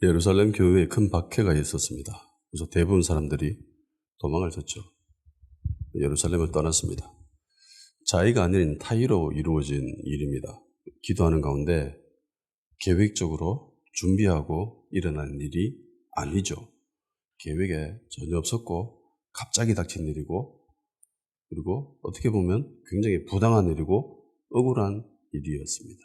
예루살렘 교회에 큰 박해가 있었습니다. 그래서 대부분 사람들이 도망을 쳤죠. 예루살렘을 떠났습니다. 자의가 아닌 타의로 이루어진 일입니다. 기도하는 가운데 계획적으로 준비하고 일어난 일이 아니죠. 계획에 전혀 없었고 갑자기 닥친 일이고, 그리고 어떻게 보면 굉장히 부당한 일이고 억울한 일이었습니다.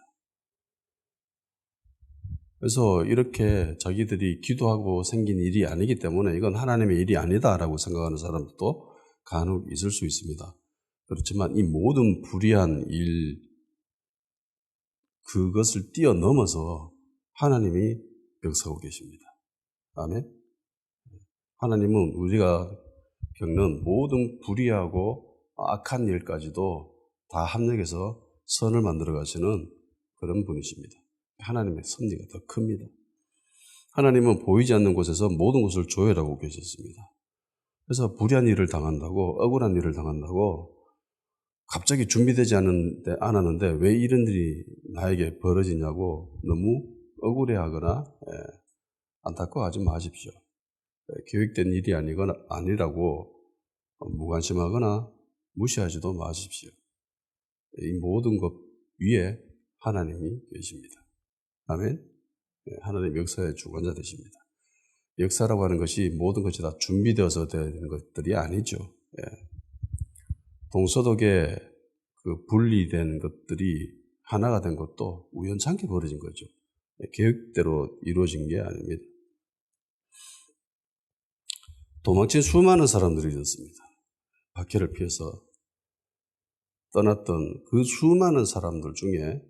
그래서 이렇게 자기들이 기도하고 생긴 일이 아니기 때문에 이건 하나님의 일이 아니다라고 생각하는 사람도 간혹 있을 수 있습니다. 그렇지만 이 모든 불의한 일, 그것을 뛰어넘어서 하나님이 역사하고 계십니다. 아멘. 하나님은 우리가 겪는 모든 불의하고 악한 일까지도 다 합력해서 선을 만들어 가시는 그런 분이십니다. 하나님의 섭리가 더 큽니다. 하나님은 보이지 않는 곳에서 모든 것을 조율하고 계셨습니다. 그래서 불의한 일을 당한다고, 억울한 일을 당한다고 갑자기 준비되지 않았는데 왜 이런 일이 나에게 벌어지냐고 너무 억울해하거나 안타까워하지 마십시오. 계획된 일이 아니라고 무관심하거나 무시하지도 마십시오. 이 모든 것 위에 하나님이 계십니다. 아멘. 하나님 역사의 주관자 되십니다. 역사라고 하는 것이 모든 것이 다 준비되어서 되는 것들이 아니죠. 동서독에 그 분리된 것들이 하나가 된 것도 우연찮게 벌어진 거죠. 계획대로 이루어진 게 아닙니다. 도망친 수많은 사람들이 있었습니다. 박해를 피해서 떠났던 그 수많은 사람들 중에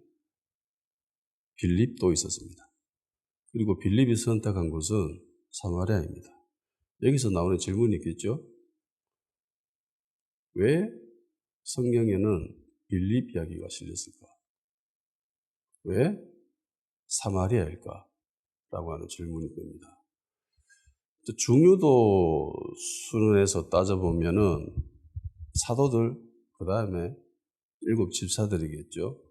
빌립도 있었습니다. 그리고 빌립이 선택한 곳은 사마리아입니다. 여기서 나오는 질문이 있겠죠? 왜 성경에는 빌립 이야기가 실렸을까? 왜 사마리아일까? 라고 하는 질문이 됩니다. 중요도 순에서 따져보면은 사도들, 그 다음에 7 집사들이겠죠.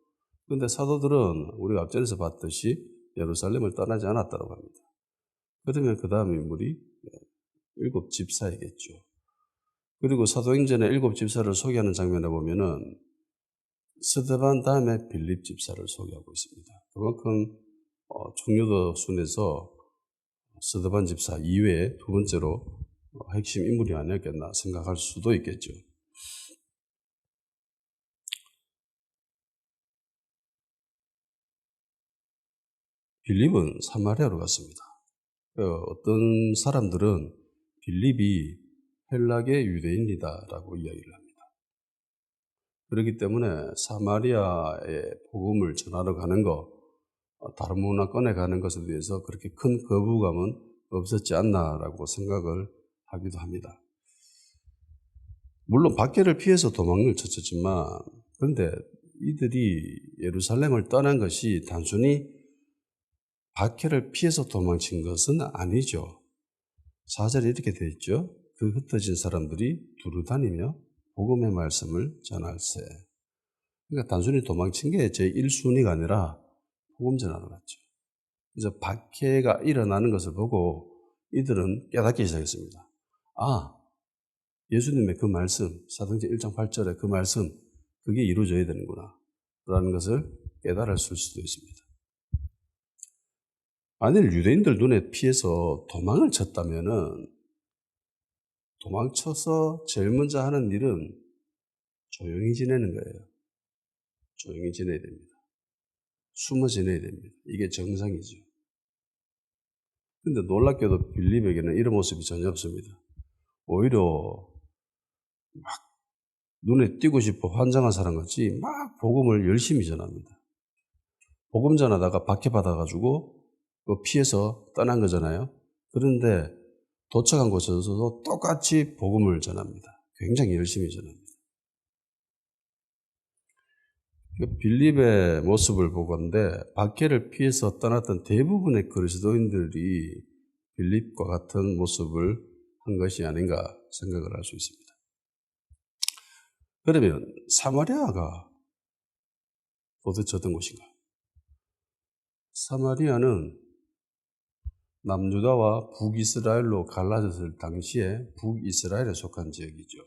그런데 사도들은 우리가 앞전에서 봤듯이 예루살렘을 떠나지 않았다고 합니다. 그러면 그 다음 인물이 7 집사이겠죠. 그리고 사도행전의 7 집사를 소개하는 장면에 보면은 스데반 다음에 빌립 집사를 소개하고 있습니다. 그만큼 중요도 순에서 스데반 집사 이외에 두 번째로 핵심 인물이 아니었겠나 생각할 수도 있겠죠. 빌립은 사마리아로 갔습니다. 어떤 사람들은 빌립이 헬라계 유대인이다라고 이야기를 합니다. 그렇기 때문에 사마리아에 복음을 전하러 가는 것, 다른 문화권에 가는 것에 대해서 그렇게 큰 거부감은 없었지 않나라고 생각을 하기도 합니다. 물론 박해를 피해서 도망을 쳤지만, 그런데 이들이 예루살렘을 떠난 것이 단순히 박해를 피해서 도망친 것은 아니죠. 4절에 이렇게 되어 있죠. 그 흩어진 사람들이 두루 다니며 복음의 말씀을 전할세. 그러니까 단순히 도망친 게 제 1순위가 아니라 복음 전하러 갔죠. 그래서 박해가 일어나는 것을 보고 이들은 깨닫기 시작했습니다. 아, 예수님의 그 말씀, 사도행전 1장 8절에 그 말씀, 그게 이루어져야 되는구나 라는 것을 깨달았을 수도 있습니다. 만일 유대인들 눈에 피해서 도망을 쳤다면은 도망쳐서 제일 먼저 하는 일은 조용히 지내는 거예요. 조용히 지내야 됩니다. 숨어 지내야 됩니다. 이게 정상이죠. 근데 놀랍게도 빌립에게는 이런 모습이 전혀 없습니다. 오히려 막 눈에 띄고 싶어 환장한 사람 같이 막 복음을 열심히 전합니다. 복음 전하다가 박해받아가지고 피해서 떠난 거잖아요. 그런데 도착한 곳에서도 똑같이 복음을 전합니다. 굉장히 열심히 전합니다. 빌립의 모습을 보건대 박해를 피해서 떠났던 대부분의 그리스도인들이 빌립과 같은 모습을 한 것이 아닌가 생각을 할 수 있습니다. 그러면 사마리아가 도대체 어떤 곳인가? 사마리아는 남유다와 북이스라엘로 갈라졌을 당시에 북이스라엘에 속한 지역이죠.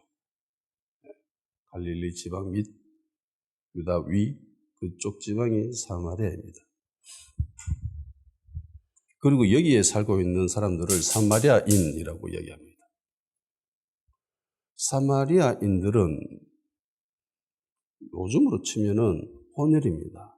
갈릴리 지방 및 유다 위 그쪽 지방이 사마리아입니다. 그리고 여기에 살고 있는 사람들을 사마리아인이라고 이야기합니다. 사마리아인들은 요즘으로 치면은 혼혈입니다.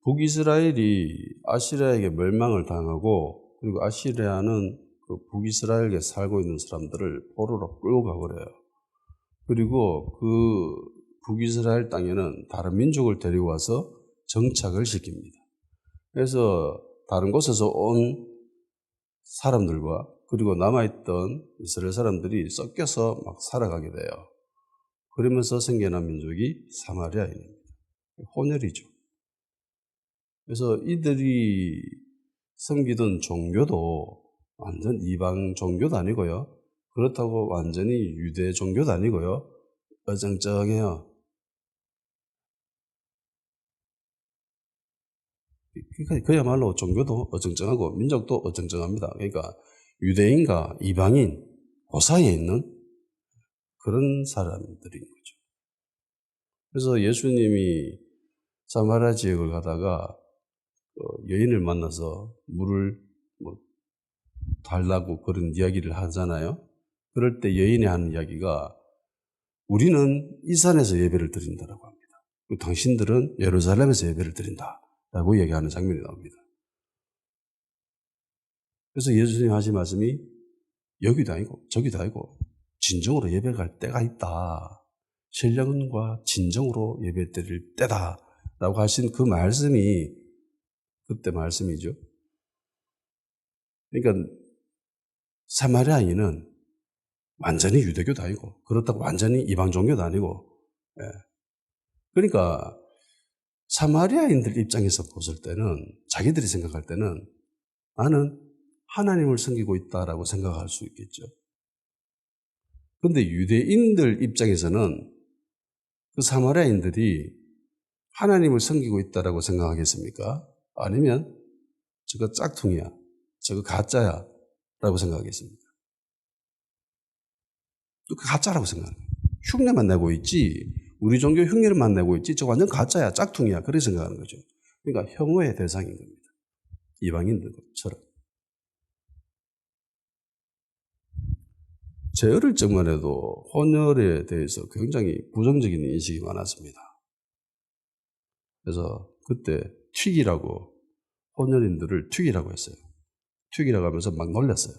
북이스라엘이 아시리아에게 멸망을 당하고 그리고 아시리아는 그 북이스라엘에 살고 있는 사람들을 포로로 끌고 가버려요. 그리고 그 북이스라엘 땅에는 다른 민족을 데리고 와서 정착을 시킵니다. 그래서 다른 곳에서 온 사람들과 그리고 남아있던 이스라엘 사람들이 섞여서 막 살아가게 돼요. 그러면서 생겨난 민족이 사마리아인입니다. 혼혈이죠. 그래서 이들이 섬기던 종교도 완전 이방 종교도 아니고요. 그렇다고 완전히 유대 종교도 아니고요. 어정쩡해요. 그러니까 그야말로 종교도 어정쩡하고 민족도 어정쩡합니다. 그러니까 유대인과 이방인 그 사이에 있는 그런 사람들인 거죠. 그래서 예수님이 사마리아 지역을 가다가 여인을 만나서 물을 달라고 그런 이야기를 하잖아요. 그럴 때 여인이 하는 이야기가 우리는 이 산에서 예배를 드린다라고 합니다. 당신들은 예루살렘에서 예배를 드린다라고 얘기하는 장면이 나옵니다. 그래서 예수님이 하신 말씀이 여기도 아니고 저기도 아니고 진정으로 예배갈 때가 있다. 신령과 진정으로 예배 드릴 때다라고 하신 그 말씀이 그때 말씀이죠. 그러니까 사마리아인은 완전히 유대교도 아니고 그렇다고 완전히 이방 종교도 아니고 그러니까 사마리아인들 입장에서 봤을 때는 자기들이 생각할 때는 나는 하나님을 섬기고 있다라고 생각할 수 있겠죠. 그런데 유대인들 입장에서는 그 사마리아인들이 하나님을 섬기고 있다라고 생각하겠습니까? 아니면 저거 짝퉁이야, 저거 가짜야 라고 생각하겠습니까? 또 그 가짜라고 생각해요. 흉내만 내고 있지, 우리 종교 흉내만 내고 있지, 저 완전 가짜야, 짝퉁이야, 그렇게 생각하는 거죠. 그러니까 혐오의 대상인 겁니다. 이방인들처럼. 제 어릴 적만 해도 혼혈에 대해서 굉장히 부정적인 인식이 많았습니다. 그래서 그때 튀기라고, 혼혈인들을 튀기라고 했어요. 튀기라고 하면서 막 놀렸어요.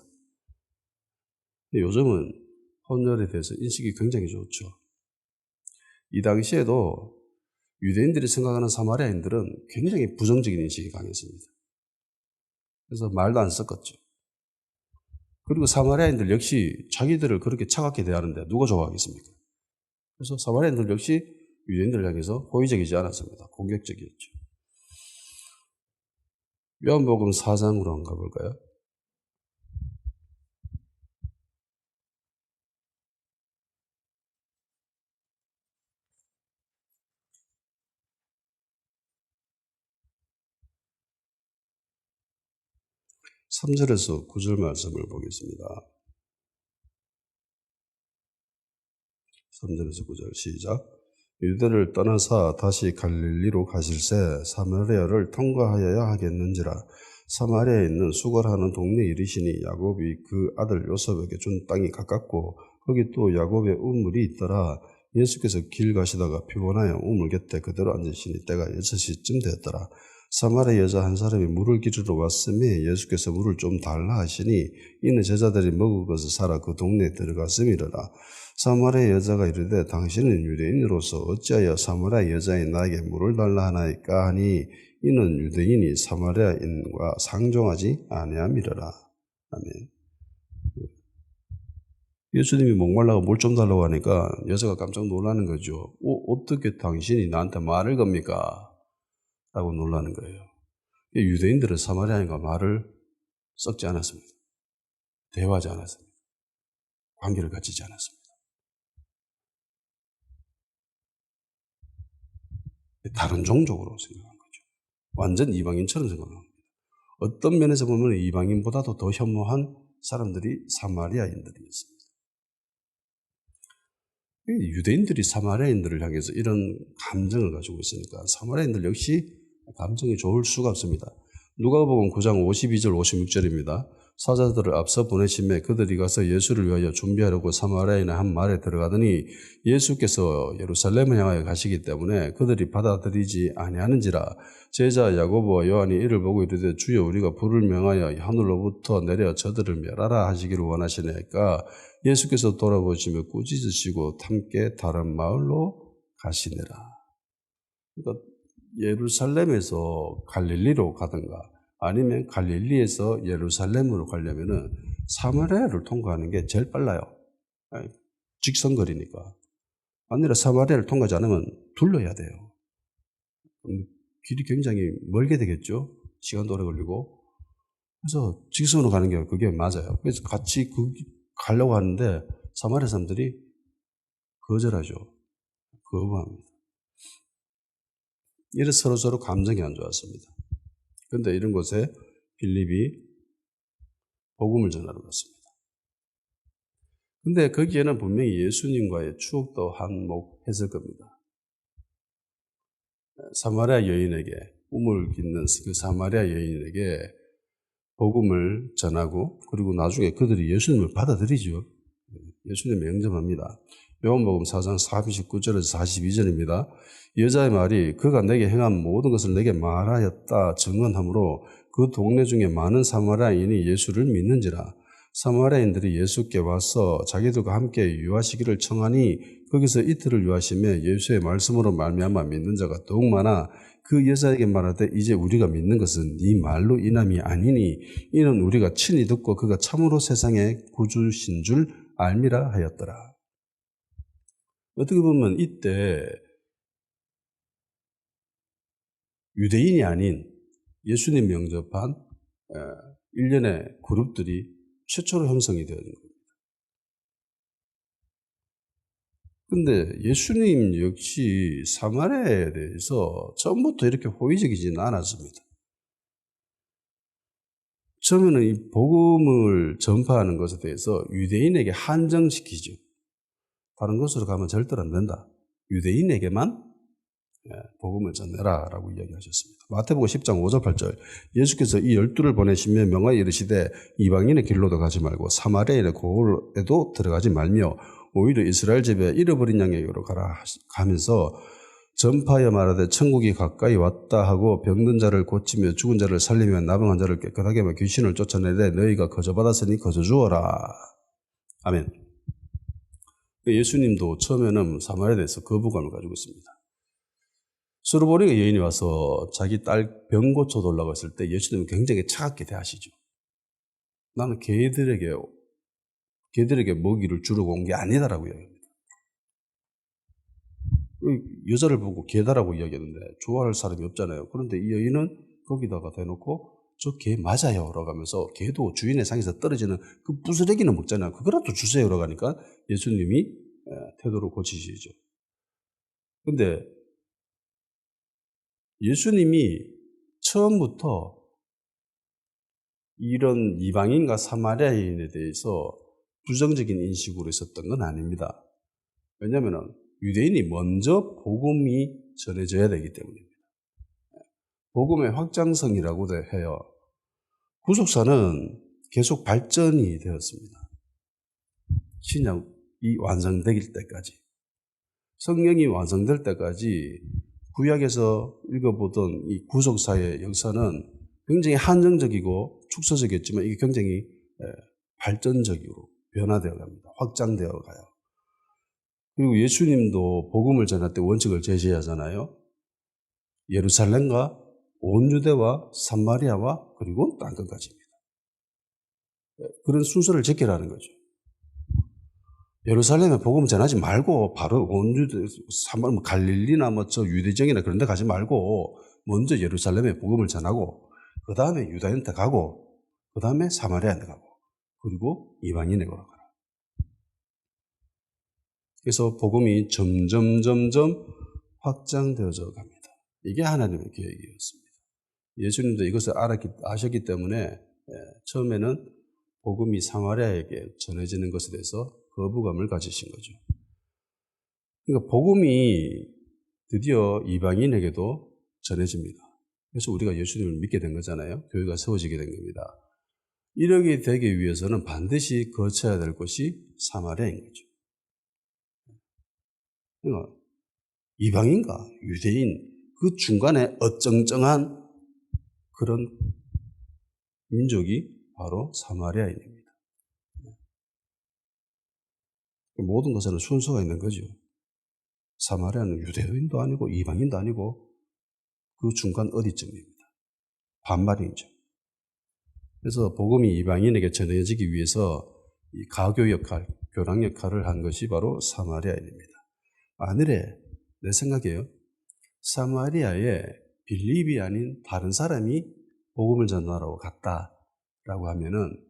근데 요즘은 혼혈에 대해서 인식이 굉장히 좋죠. 이 당시에도 유대인들이 생각하는 사마리아인들은 굉장히 부정적인 인식이 강했습니다. 그래서 말도 안 섞었죠. 그리고 사마리아인들 역시 자기들을 그렇게 차갑게 대하는데 누가 좋아하겠습니까? 그래서 사마리아인들 역시 유대인들을 향해서 호의적이지 않았습니다. 공격적이었죠. 요한복음 4장으로 한번 가볼까요? 삼 절에서 9절 말씀을 보겠습니다. 3절에서 9절 시작. 유대를 떠나사 다시 갈릴리로 가실새 사마리아를 통과하여야 하겠는지라. 사마리아에 있는 수걸하는 동네에 이르시니 야곱이 그 아들 요셉에게 준 땅이 가깝고 거기 또 야곱의 우물이 있더라. 예수께서 길 가시다가 피곤하여 우물 곁에 그대로 앉으시니 때가 6시쯤 되었더라. 사마리아 여자 한 사람이 물을 기르러 왔음에 예수께서 물을 좀 달라 하시니 이는 제자들이 먹을 것을 사러 그 동네에 들어갔음이로라. 사마리아 여자가 이르되 당신은 유대인으로서 어찌하여 사마리아 여자인 나에게 물을 달라 하나이까 하니 이는 유대인이 사마리아인과 상종하지 아니함이로라. 아멘. 예수님이 목말라고 물 좀 달라고 하니까 여자가 깜짝 놀라는 거죠. 어떻게 당신이 나한테 말을 겁니까? 라고 놀라는 거예요. 유대인들은 사마리아인과 말을 섞지 않았습니다. 대화하지 않았습니다. 관계를 갖지 않았습니다. 다른 종족으로 생각한 거죠. 완전 이방인처럼 생각한 겁니다. 어떤 면에서 보면 이방인보다도 더 혐오한 사람들이 사마리아인들이었습니다. 유대인들이 사마리아인들을 향해서 이런 감정을 가지고 있으니까 사마리아인들 역시 감정이 좋을 수가 없습니다. 누가복음 9장 52절 56절입니다. 사자들을 앞서 보내심에 그들이 가서 예수를 위하여 준비하려고 사마리아인의 한 마을에 들어가더니 예수께서 예루살렘을 향하여 가시기 때문에 그들이 받아들이지 아니하는지라. 제자 야고보와 요한이 이를 보고 이르되 주여 우리가 불을 명하여 하늘로부터 내려 저들을 멸하라 하시기를 원하시나이까. 예수께서 돌아보시며 꾸짖으시고 함께 다른 마을로 가시니라. 그러니까 예루살렘에서 갈릴리로 가든가 아니면 갈릴리에서 예루살렘으로 가려면은 사마리아를 통과하는 게 제일 빨라요. 직선거리니까. 아니라 사마리아를 통과하지 않으면 둘러야 돼요. 길이 굉장히 멀게 되겠죠. 시간도 오래 걸리고. 그래서 직선으로 가는 게 그게 맞아요. 그래서 같이 가려고 하는데 사마리아 사람들이 거절하죠. 거부합니다. 이래서 서로 감정이 안 좋았습니다. 그런데 이런 곳에 빌립이 복음을 전하러 갔습니다. 근데 거기에는 분명히 예수님과의 추억도 한몫했을 겁니다. 사마리아 여인에게, 우물 깃는 그 사마리아 여인에게 복음을 전하고, 그리고 나중에 그들이 예수님을 받아들이죠. 예수님을 영접합니다. 요한복음 4장 39절에서 42절입니다. 여자의 말이 그가 내게 행한 모든 것을 내게 말하였다 증언하므로 그 동네 중에 많은 사마리아인이 예수를 믿는지라. 사마리아인들이 예수께 와서 자기들과 함께 유하시기를 청하니 거기서 이틀을 유하시며 예수의 말씀으로 말미암아 믿는 자가 더욱 많아 그 여자에게 말하되 이제 우리가 믿는 것은 네 말로 인함이 아니니 이는 우리가 친히 듣고 그가 참으로 세상의 구주신 줄 알미라 하였더라. 어떻게 보면 이때 유대인이 아닌 예수님 영접한 일련의 그룹들이 최초로 형성이 되는 겁니다. 그런데 예수님 역시 사마리아에 대해서 처음부터 이렇게 호의적이지는 않았습니다. 처음에는 이 복음을 전파하는 것에 대해서 유대인에게 한정시키죠. 다른 곳으로 가면 절대로 안 된다. 유대인에게만 복음을 전해라 라고 이야기하셨습니다. 마태복음 10장 5절 8절 예수께서 이 12를 보내시며 명하여 이르시되 이방인의 길로도 가지 말고 사마리아인의 고을에도 들어가지 말며 오히려 이스라엘 집에 잃어버린 양에게로 가라 가면서 전파하여 말하되 천국이 가까이 왔다 하고 병든 자를 고치며 죽은 자를 살리며 나병한 자를 깨끗하게 하며 귀신을 쫓아내되 너희가 거저받았으니 거저주어라. 아멘. 예수님도 처음에는 사마리아에 대해서 거부감을 가지고 있습니다. 수르보니가 여인이 와서 자기 딸 병 고쳐달라고 했을 때 예수님은 굉장히 차갑게 대하시죠. 나는 걔들에게 먹이를 주려고 온 게 아니다라고 이야기합니다. 여자를 보고 개다라고 이야기했는데 좋아할 사람이 없잖아요. 그런데 이 여인은 거기다가 대놓고 저 개 맞아요 라고 하면서 개도 주인의 상에서 떨어지는 그 부스러기는 먹잖아요. 그거라도 주세요 라고 하니까 예수님이 태도를 고치시죠. 그런데 예수님이 처음부터 이런 이방인과 사마리아인에 대해서 부정적인 인식으로 있었던 건 아닙니다. 왜냐하면 유대인이 먼저 복음이 전해져야 되기 때문입니다. 복음의 확장성이라고도 해요. 구속사는 계속 발전이 되었습니다. 신약이 완성될 때까지. 성경이 완성될 때까지 구약에서 읽어보던 이 구속사의 역사는 굉장히 한정적이고 축소적이었지만 이게 굉장히 발전적으로 변화되어 갑니다. 확장되어 가요. 그리고 예수님도 복음을 전할 때 원칙을 제시하잖아요. 예루살렘과 온 유대와 사마리아와 그리고 땅끝까지입니다. 그런 순서를 지키라는 거죠. 예루살렘에 복음 전하지 말고 바로 온 유대, 사마리아, 갈릴리나 저 유대정이나 그런 데 가지 말고 먼저 예루살렘에 복음을 전하고 그 다음에 유다인한테 가고 그 다음에 사마리아한테 가고 그리고 이방인에게 가라. 그래서 복음이 점점 확장되어져 갑니다. 이게 하나님의 계획이었습니다. 예수님도 이것을 아셨기 때문에 처음에는 복음이 사마리아에게 전해지는 것에 대해서 거부감을 가지신 거죠. 그러니까 복음이 드디어 이방인에게도 전해집니다. 그래서 우리가 예수님을 믿게 된 거잖아요. 교회가 세워지게 된 겁니다. 이러게 되기 위해서는 반드시 거쳐야 될 곳이 사마리아인 거죠. 그러니까 이방인과 유대인 그 중간에 어쩡쩡한 그런 민족이 바로 사마리아인입니다. 모든 것에는 순서가 있는 거죠. 사마리아는 유대인도 아니고 이방인도 아니고 그 중간 어디쯤입니다. 반말이죠. 그래서 복음이 이방인에게 전해지기 위해서 이 가교 역할, 교랑 역할을 한 것이 바로 사마리아인입니다. 만일에 내 생각에요. 사마리아에 빌립이 아닌 다른 사람이 복음을 전하러 갔다라고 하면은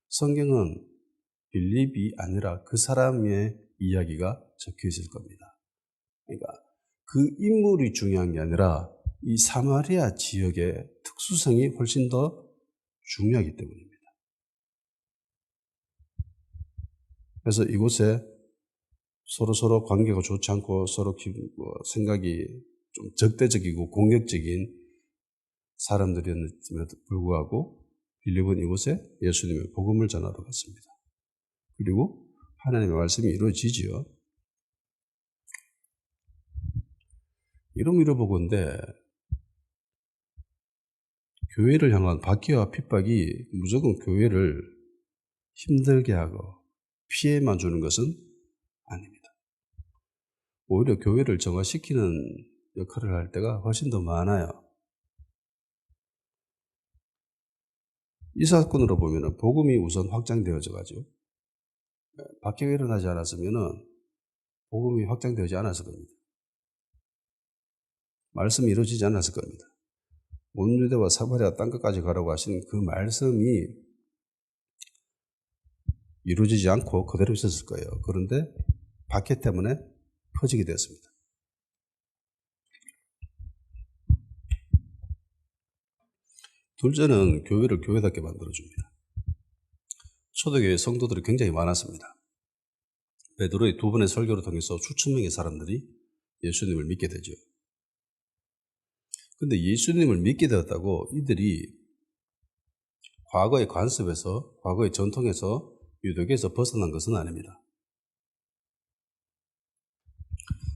성경은 빌립이 아니라 그 사람의 이야기가 적혀 있을 겁니다. 그러니까 그 인물이 중요한 게 아니라 이 사마리아 지역의 특수성이 훨씬 더 중요하기 때문입니다. 그래서 이곳에 서로 관계가 좋지 않고 서로 생각이 좀 적대적이고 공격적인 사람들이었음에도 불구하고 빌립은 이곳에 예수님의 복음을 전하러 갔습니다. 그리고 하나님의 말씀이 이루어지지요. 이러보건대 교회를 향한 박해와 핍박이 무조건 교회를 힘들게 하고 피해만 주는 것은 아닙니다. 오히려 교회를 정화시키는 역할을 할 때가 훨씬 더 많아요. 이 사건으로 보면 복음이 우선 확장되어져 가지고 박해가 일어나지 않았으면 복음이 확장되지 않았을 겁니다. 말씀이 이루어지지 않았을 겁니다. 온 유대와 사마리아 땅끝까지 가라고 하신 그 말씀이 이루어지지 않고 그대로 있었을 거예요. 그런데 박해 때문에 퍼지게 되었습니다. 둘째는 교회를 교회답게 만들어줍니다. 초대교회 성도들이 굉장히 많았습니다. 베드로의 두 번의 설교를 통해서 수천 명의 사람들이 예수님을 믿게 되죠. 근데 예수님을 믿게 되었다고 이들이 과거의 관습에서, 과거의 전통에서, 유대교에서 벗어난 것은 아닙니다.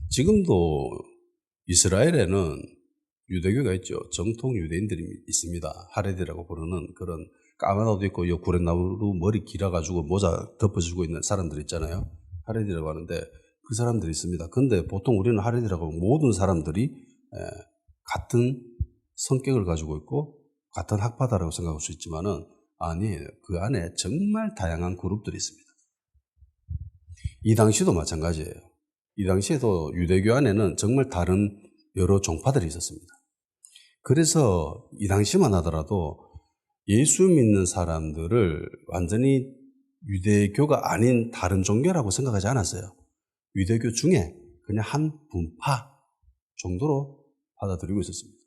지금도 이스라엘에는 유대교가 있죠. 정통 유대인들이 있습니다. 하레디라고 부르는 그런 까만 옷 입고 구렛나루 머리 길어가지고 모자 덮어주고 있는 사람들 있잖아요. 하레디라고 하는데 그 사람들이 있습니다. 근데 보통 우리는 하레디라고 모든 사람들이 같은 성격을 가지고 있고 같은 학파다라고 생각할 수 있지만은 아니에요. 그 안에 정말 다양한 그룹들이 있습니다. 이 당시도 마찬가지예요. 이 당시에도 유대교 안에는 정말 다른 여러 종파들이 있었습니다. 그래서 이 당시만 하더라도 예수 믿는 사람들을 완전히 유대교가 아닌 다른 종교라고 생각하지 않았어요. 유대교 중에 그냥 한 분파 정도로 받아들이고 있었습니다.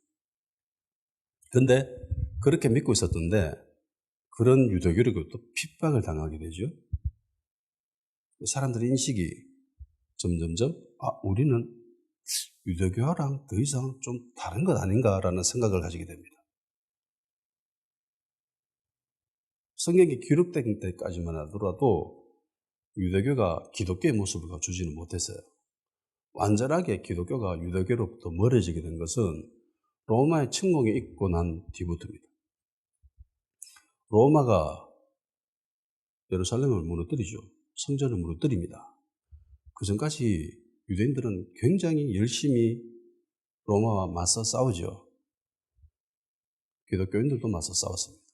그런데 그렇게 믿고 있었던데 그런 유대교를 또 핍박을 당하게 되죠. 사람들의 인식이 점점점 우리는 유대교랑 더 이상 좀 다른 것 아닌가라는 생각을 가지게 됩니다. 성경이 기록된 때까지만 하더라도 유대교가 기독교의 모습을 갖추지는 못했어요. 완전하게 기독교가 유대교로부터 멀어지게 된 것은 로마의 침공이 있고 난 뒤부터입니다. 로마가 예루살렘을 무너뜨리죠. 성전을 무너뜨립니다. 그 전까지 유대인들은 굉장히 열심히 로마와 맞서 싸우죠. 기독교인들도 맞서 싸웠습니다.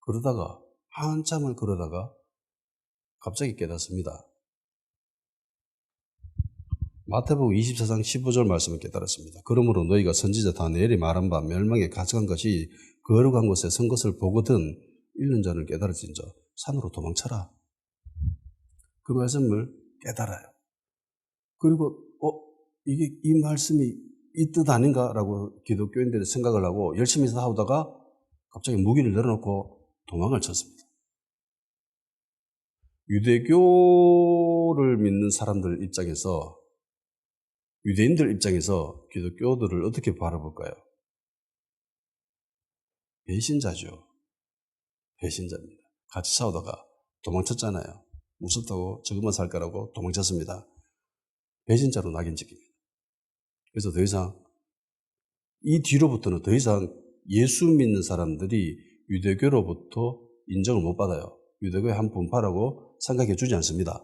그러다가 한참을 그러다가 갑자기 깨닫습니다. 마태복음 24장 15절 말씀을 깨달았습니다. 그러므로 너희가 선지자 다니엘이 말한 바 멸망에 가져간 것이 거룩한 곳에 선 것을 보거든 읽는 자는 깨달을진저 산으로 도망쳐라. 그 말씀을 깨달아요. 그리고 이 말씀이 이 뜻 아닌가라고 기독교인들이 생각을 하고 열심히 싸우다가 갑자기 무기를 내려놓고 도망을 쳤습니다. 유대교를 믿는 사람들 입장에서, 유대인들 입장에서 기독교들을 어떻게 바라볼까요? 배신자죠. 배신자입니다. 같이 싸우다가 도망쳤잖아요. 무섭다고 저것만 살 거라고 도망쳤습니다. 배신자로 낙인 찍힙니다. 그래서 더 이상 이 뒤로부터는 더 이상 예수 믿는 사람들이 유대교로부터 인정을 못 받아요. 유대교의 한 분파라고 생각해 주지 않습니다.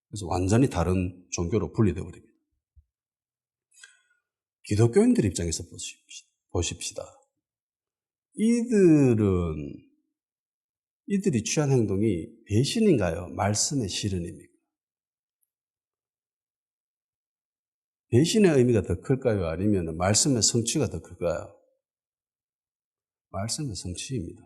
그래서 완전히 다른 종교로 분리되어 버립니다. 기독교인들 입장에서 보십시다. 이들이 취한 행동이 배신인가요? 말씀의 실현입니까? 배신의 의미가 더 클까요? 아니면 말씀의 성취가 더 클까요? 말씀의 성취입니다.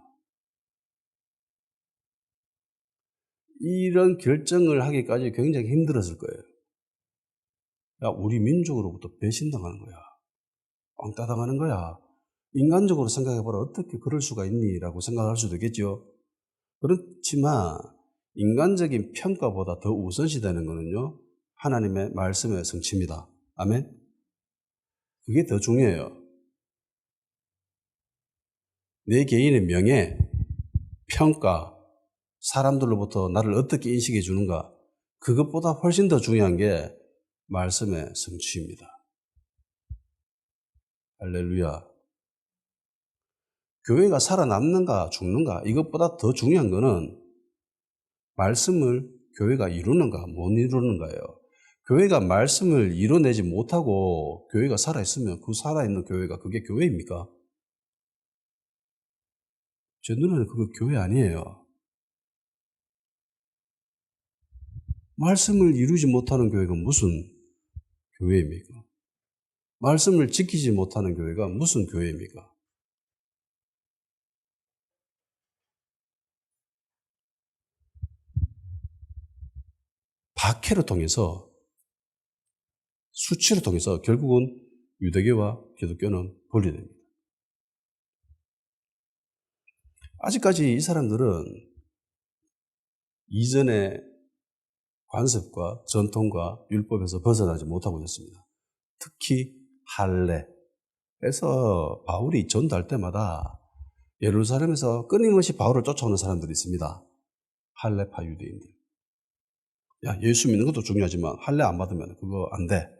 이런 결정을 하기까지 굉장히 힘들었을 거예요. 야, 우리 민족으로부터 배신당하는 거야. 왕따 당하는 거야. 인간적으로 생각해보라. 어떻게 그럴 수가 있니? 라고 생각할 수도 있겠죠. 그렇지만 인간적인 평가보다 더 우선시되는 거는요, 하나님의 말씀의 성취입니다. 아멘? 그게 더 중요해요. 내 개인의 명예, 평가, 사람들로부터 나를 어떻게 인식해 주는가, 그것보다 훨씬 더 중요한 게 말씀의 성취입니다. 할렐루야. 교회가 살아남는가 죽는가, 이것보다 더 중요한 거는 말씀을 교회가 이루는가 못 이루는가예요. 교회가 말씀을 이뤄내지 못하고 교회가 살아있으면 그 살아있는 교회가 그게 교회입니까? 제 눈에는 그거 교회 아니에요. 말씀을 이루지 못하는 교회가 무슨 교회입니까? 말씀을 지키지 못하는 교회가 무슨 교회입니까? 박해를 통해서, 수치를 통해서 결국은 유대교와 기독교는 분리됩니다. 아직까지 이 사람들은 이전의 관습과 전통과 율법에서 벗어나지 못하고 있습니다. 특히 할례. 그래서 바울이 전도할 때마다 예루살렘에서 끊임없이 바울을 쫓아오는 사람들이 있습니다. 할례파 유대인들. 야, 예수 믿는 것도 중요하지만 할례 안 받으면 그거 안 돼.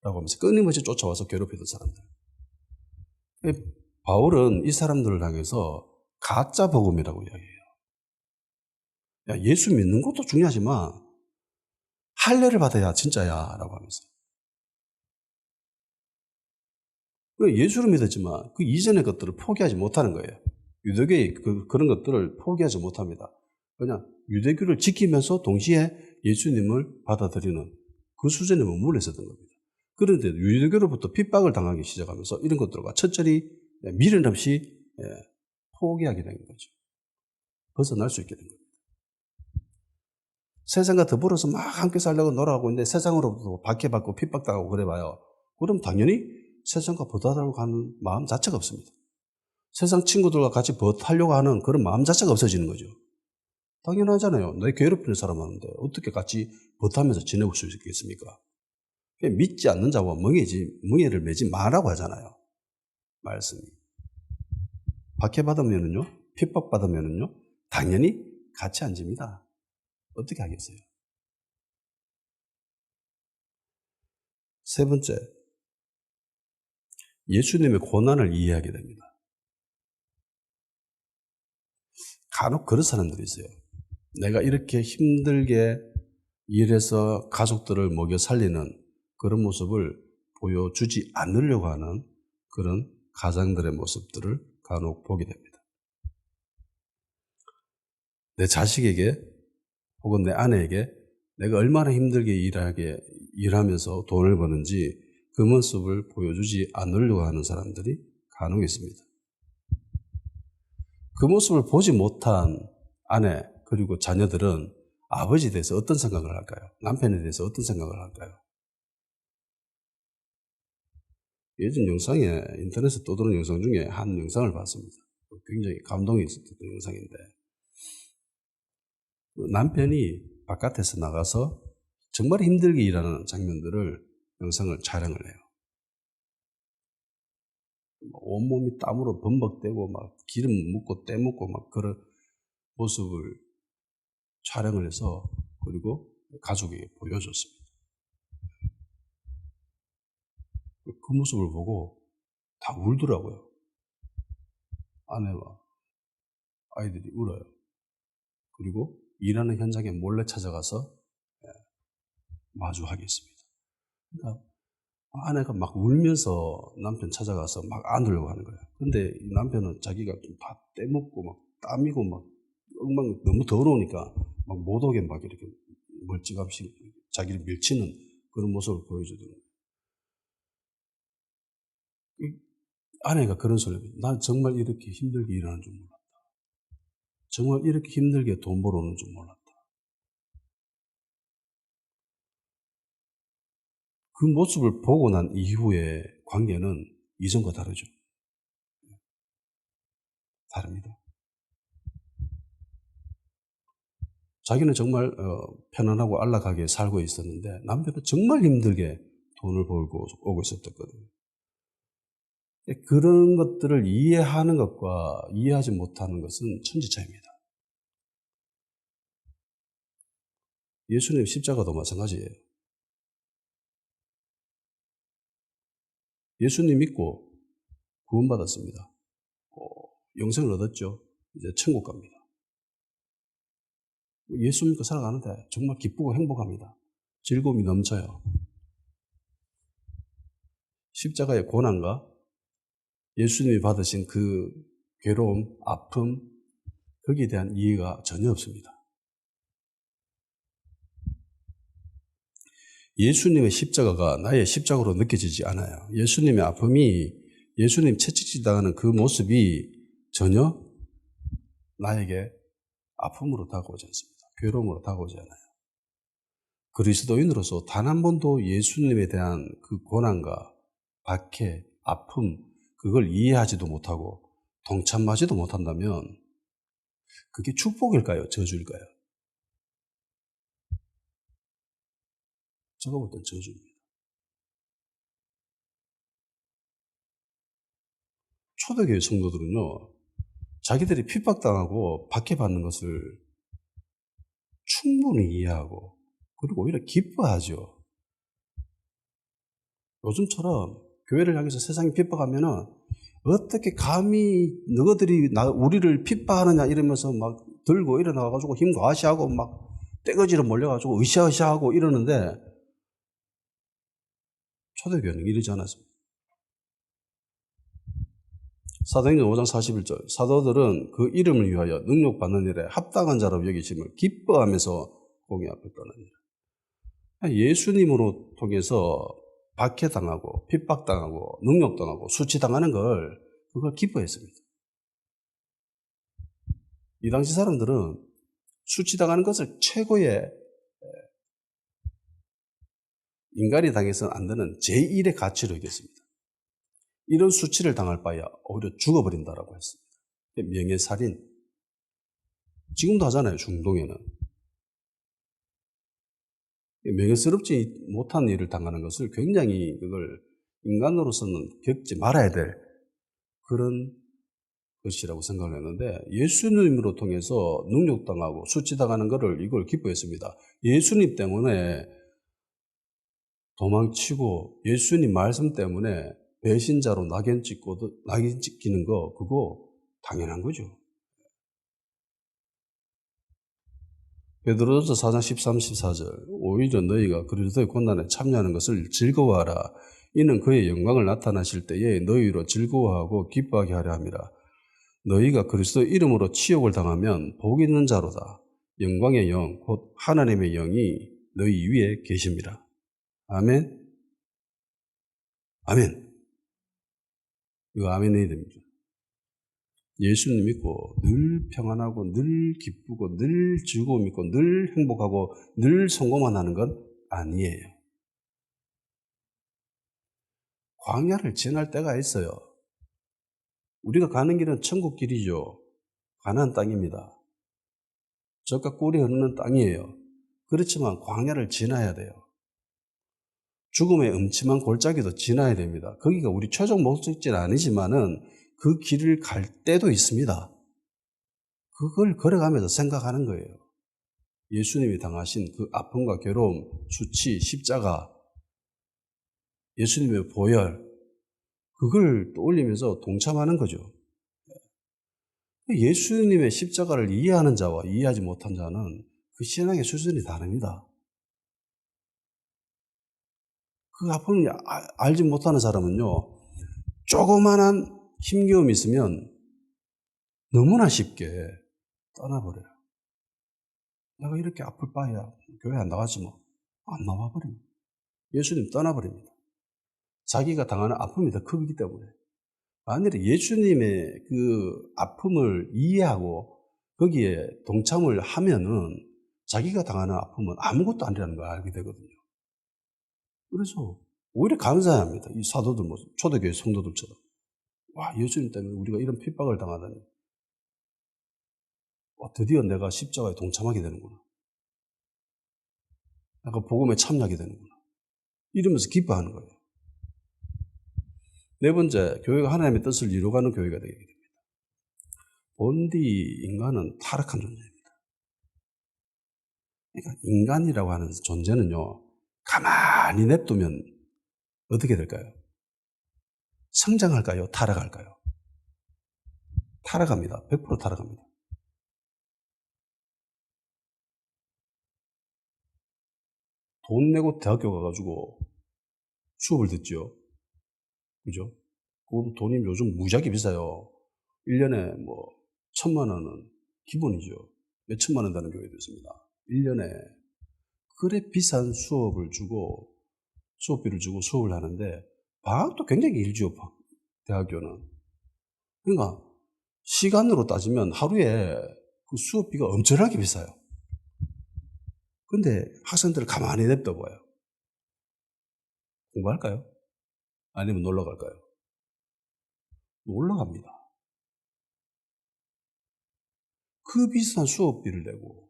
라고 하면서 끊임없이 쫓아와서 괴롭히던 사람들. 바울은 이 사람들을 향해서 가짜 복음이라고 이야기해요. 야, 예수 믿는 것도 중요하지만 할례를 받아야 진짜야 라고 하면서. 예수를 믿었지만 그 이전의 것들을 포기하지 못하는 거예요. 유대교의 그런 것들을 포기하지 못합니다. 그냥 유대교를 지키면서 동시에 예수님을 받아들이는 그 수준에 머물러 있었던 겁니다. 그런데 유대교로부터 핍박을 당하기 시작하면서 이런 것들과 첫절이 미련 없이 포기하게 된 거죠. 벗어날 수 있게 된 겁니다. 세상과 더불어서 막 함께 살려고 노력하고 있는데 세상으로부터 박해받고 핍박당하고 그래봐요. 그럼 당연히 세상과 벗어나려고 하는 마음 자체가 없습니다. 세상 친구들과 같이 벗하려고 하는 그런 마음 자체가 없어지는 거죠. 당연하잖아요. 내 괴롭히는 사람 하는데 어떻게 같이 벗하면서 지내볼 수 있겠습니까? 믿지 않는 자와 멍에를 매지 마라고 하잖아요. 말씀이. 박해받으면은요, 핍박받으면은요, 당연히 같이 앉습니다. 어떻게 하겠어요? 세 번째, 예수님의 고난을 이해하게 됩니다. 간혹 그런 사람들이 있어요. 내가 이렇게 힘들게 일해서 가족들을 먹여 살리는 그런 모습을 보여주지 않으려고 하는 그런 가장들의 모습들을 간혹 보게 됩니다. 내 자식에게 혹은 내 아내에게 내가 얼마나 힘들게 일하면서 돈을 버는지 그 모습을 보여주지 않으려고 하는 사람들이 간혹 있습니다. 그 모습을 보지 못한 아내 그리고 자녀들은 아버지에 대해서 어떤 생각을 할까요? 남편에 대해서 어떤 생각을 할까요? 예전 영상에 인터넷에 떠도는 영상 중에 한 영상을 봤습니다. 굉장히 감동이 있었던 영상인데 남편이 바깥에서 나가서 정말 힘들게 일하는 장면들을 영상을 촬영을 해요. 온몸이 땀으로 범벅되고 막 기름 묻고 때 묻고 막 그런 모습을 촬영을 해서 그리고 가족에게 보여줬습니다. 그 모습을 보고 다 울더라고요. 아내와 아이들이 울어요. 그리고 일하는 현장에 몰래 찾아가서 마주하겠습니다. 그러니까 아내가 막 울면서 남편 찾아가서 막 안으려고 하는 거예요. 근데 이 남편은 자기가 다 떼먹고 막 땀이고 막 엉망 너무 더러우니까 막 못 오게 막 이렇게 멀찌감치 자기를 밀치는 그런 모습을 보여주더라고요. 아내가 그런 소리를 해요. 난 정말 이렇게 힘들게 일하는 줄 몰랐다. 정말 이렇게 힘들게 돈 벌어오는 줄 몰랐다. 그 모습을 보고 난 이후의 관계는 이전과 다르죠. 다릅니다. 자기는 정말 편안하고 안락하게 살고 있었는데 남편은 정말 힘들게 돈을 벌고 오고 있었거든요. 그런 것들을 이해하는 것과 이해하지 못하는 것은 천지 차이입니다. 예수님 십자가도 마찬가지예요. 예수님 믿고 구원받았습니다. 영생을 얻었죠. 이제 천국 갑니다. 예수 믿고 살아가는데 정말 기쁘고 행복합니다. 즐거움이 넘쳐요. 십자가의 고난과 예수님이 받으신 그 괴로움, 아픔, 거기에 대한 이해가 전혀 없습니다. 예수님의 십자가가 나의 십자가로 느껴지지 않아요. 예수님의 아픔이 예수님 채찍질당하는 그 모습이 전혀 나에게 아픔으로 다가오지 않습니다. 괴로움으로 다가오지 않아요. 그리스도인으로서 단 한 번도 예수님에 대한 그 고난과 박해, 아픔, 그걸 이해하지도 못하고 동참하지도 못한다면 그게 축복일까요? 저주일까요? 제가 볼 땐 저주입니다. 초대교회 성도들은요, 자기들이 핍박당하고 박해받는 것을 충분히 이해하고 그리고 오히려 기뻐하죠. 요즘처럼 교회를 향해서 세상이 핍박하면은 어떻게 감히 너희들이 우리를 핍박하느냐 이러면서 막 들고 일어나가지고 힘 과시하고 막 떼거지로 몰려가지고 으쌰으쌰하고 이러는데 초대교회는 이러지 않았습니다. 사도행전 5장 41절 사도들은 그 이름을 위하여 능력받는 일에 합당한 자로 여기심을 기뻐하면서 공의 앞에 떠납니다. 예수님으로 통해서 박해당하고 핍박당하고 능력당하고 수치당하는 그걸 기뻐했습니다. 이 당시 사람들은 수치당하는 것을 최고의 인간이 당해서는 안 되는 제1의 가치로 여겼습니다. 이런 수치를 당할 바야 오히려 죽어버린다라고 했습니다. 명예살인. 지금도 하잖아요, 중동에는. 명예스럽지 못한 일을 당하는 것을 굉장히 그걸 인간으로서는 겪지 말아야 될 그런 것이라고 생각을 했는데 예수님으로 통해서 능욕당하고 수치당하는 것을 이걸 기뻐했습니다. 예수님 때문에 도망치고 예수님 말씀 때문에 배신자로 낙인 찍히는 거 그거 당연한 거죠. 베드로전서 4장 13, 14절 오히려 너희가 그리스도의 고난에 참여하는 것을 즐거워하라. 이는 그의 영광을 나타나실 때에 너희로 즐거워하고 기뻐하게 하려 함이라. 너희가 그리스도 이름으로 치욕을 당하면 복 있는 자로다. 영광의 영, 곧 하나님의 영이 너희 위에 계십니다. 아멘. 아멘. 이거 아멘 해야 됩니다. 예수님 믿고 늘 평안하고 늘 기쁘고 늘 즐거움 있고 늘 행복하고 늘 성공만 하는 건 아니에요. 광야를 지날 때가 있어요. 우리가 가는 길은 천국 길이죠. 가나안 땅입니다. 젖과 꿀이 흐르는 땅이에요. 그렇지만 광야를 지나야 돼요. 죽음의 음침한 골짜기도 지나야 됩니다. 거기가 우리 최종 목적지는 아니지만은 그 길을 갈 때도 있습니다. 그걸 걸어가면서 생각하는 거예요. 예수님이 당하신 그 아픔과 괴로움, 수치, 십자가, 예수님의 보혈, 그걸 떠올리면서 동참하는 거죠. 예수님의 십자가를 이해하는 자와 이해하지 못한 자는 그 신앙의 수준이 다릅니다. 그 아픔을 알지 못하는 사람은요, 조그만한 힘겨움이 있으면 너무나 쉽게 떠나버려요. 내가 이렇게 아플 바에야 교회 안 나가지 뭐. 안 나와버립니다. 예수님 떠나버립니다. 자기가 당하는 아픔이 더 크기 때문에. 만일에 예수님의 그 아픔을 이해하고 거기에 동참을 하면은 자기가 당하는 아픔은 아무것도 아니라는 걸 알게 되거든요. 그래서 오히려 감사해야 합니다. 이 사도들, 초대교회 성도들처럼. 와, 예수님 때문에 우리가 이런 핍박을 당하다니. 드디어 내가 십자가에 동참하게 되는구나. 내가 복음에 참여하게 되는구나. 이러면서 기뻐하는 거예요. 네 번째, 교회가 하나님의 뜻을 이루어가는 교회가 되게 됩니다. 본디 인간은 타락한 존재입니다. 그러니까 인간이라고 하는 존재는요, 가만히 냅두면 어떻게 될까요? 성장할까요? 타락할까요? 타락합니다. 100% 타락합니다. 돈 내고 대학교 가가지고 수업을 듣죠. 그죠? 그것도 돈이 요즘 무지하게 비싸요. 1년에 1,000만 원은 기본이죠. 몇 천만 원 다는 교회도 있습니다. 1년에. 그래 비싼 수업을 주고, 수업비를 주고 수업을 하는데, 방학도 굉장히 길죠, 대학교는. 그러니까, 시간으로 따지면 하루에 그 수업비가 엄청나게 비싸요. 근데 학생들을 가만히 냅둬봐요. 공부할까요? 아니면 놀러 갈까요? 놀러 갑니다. 그 비싼 수업비를 내고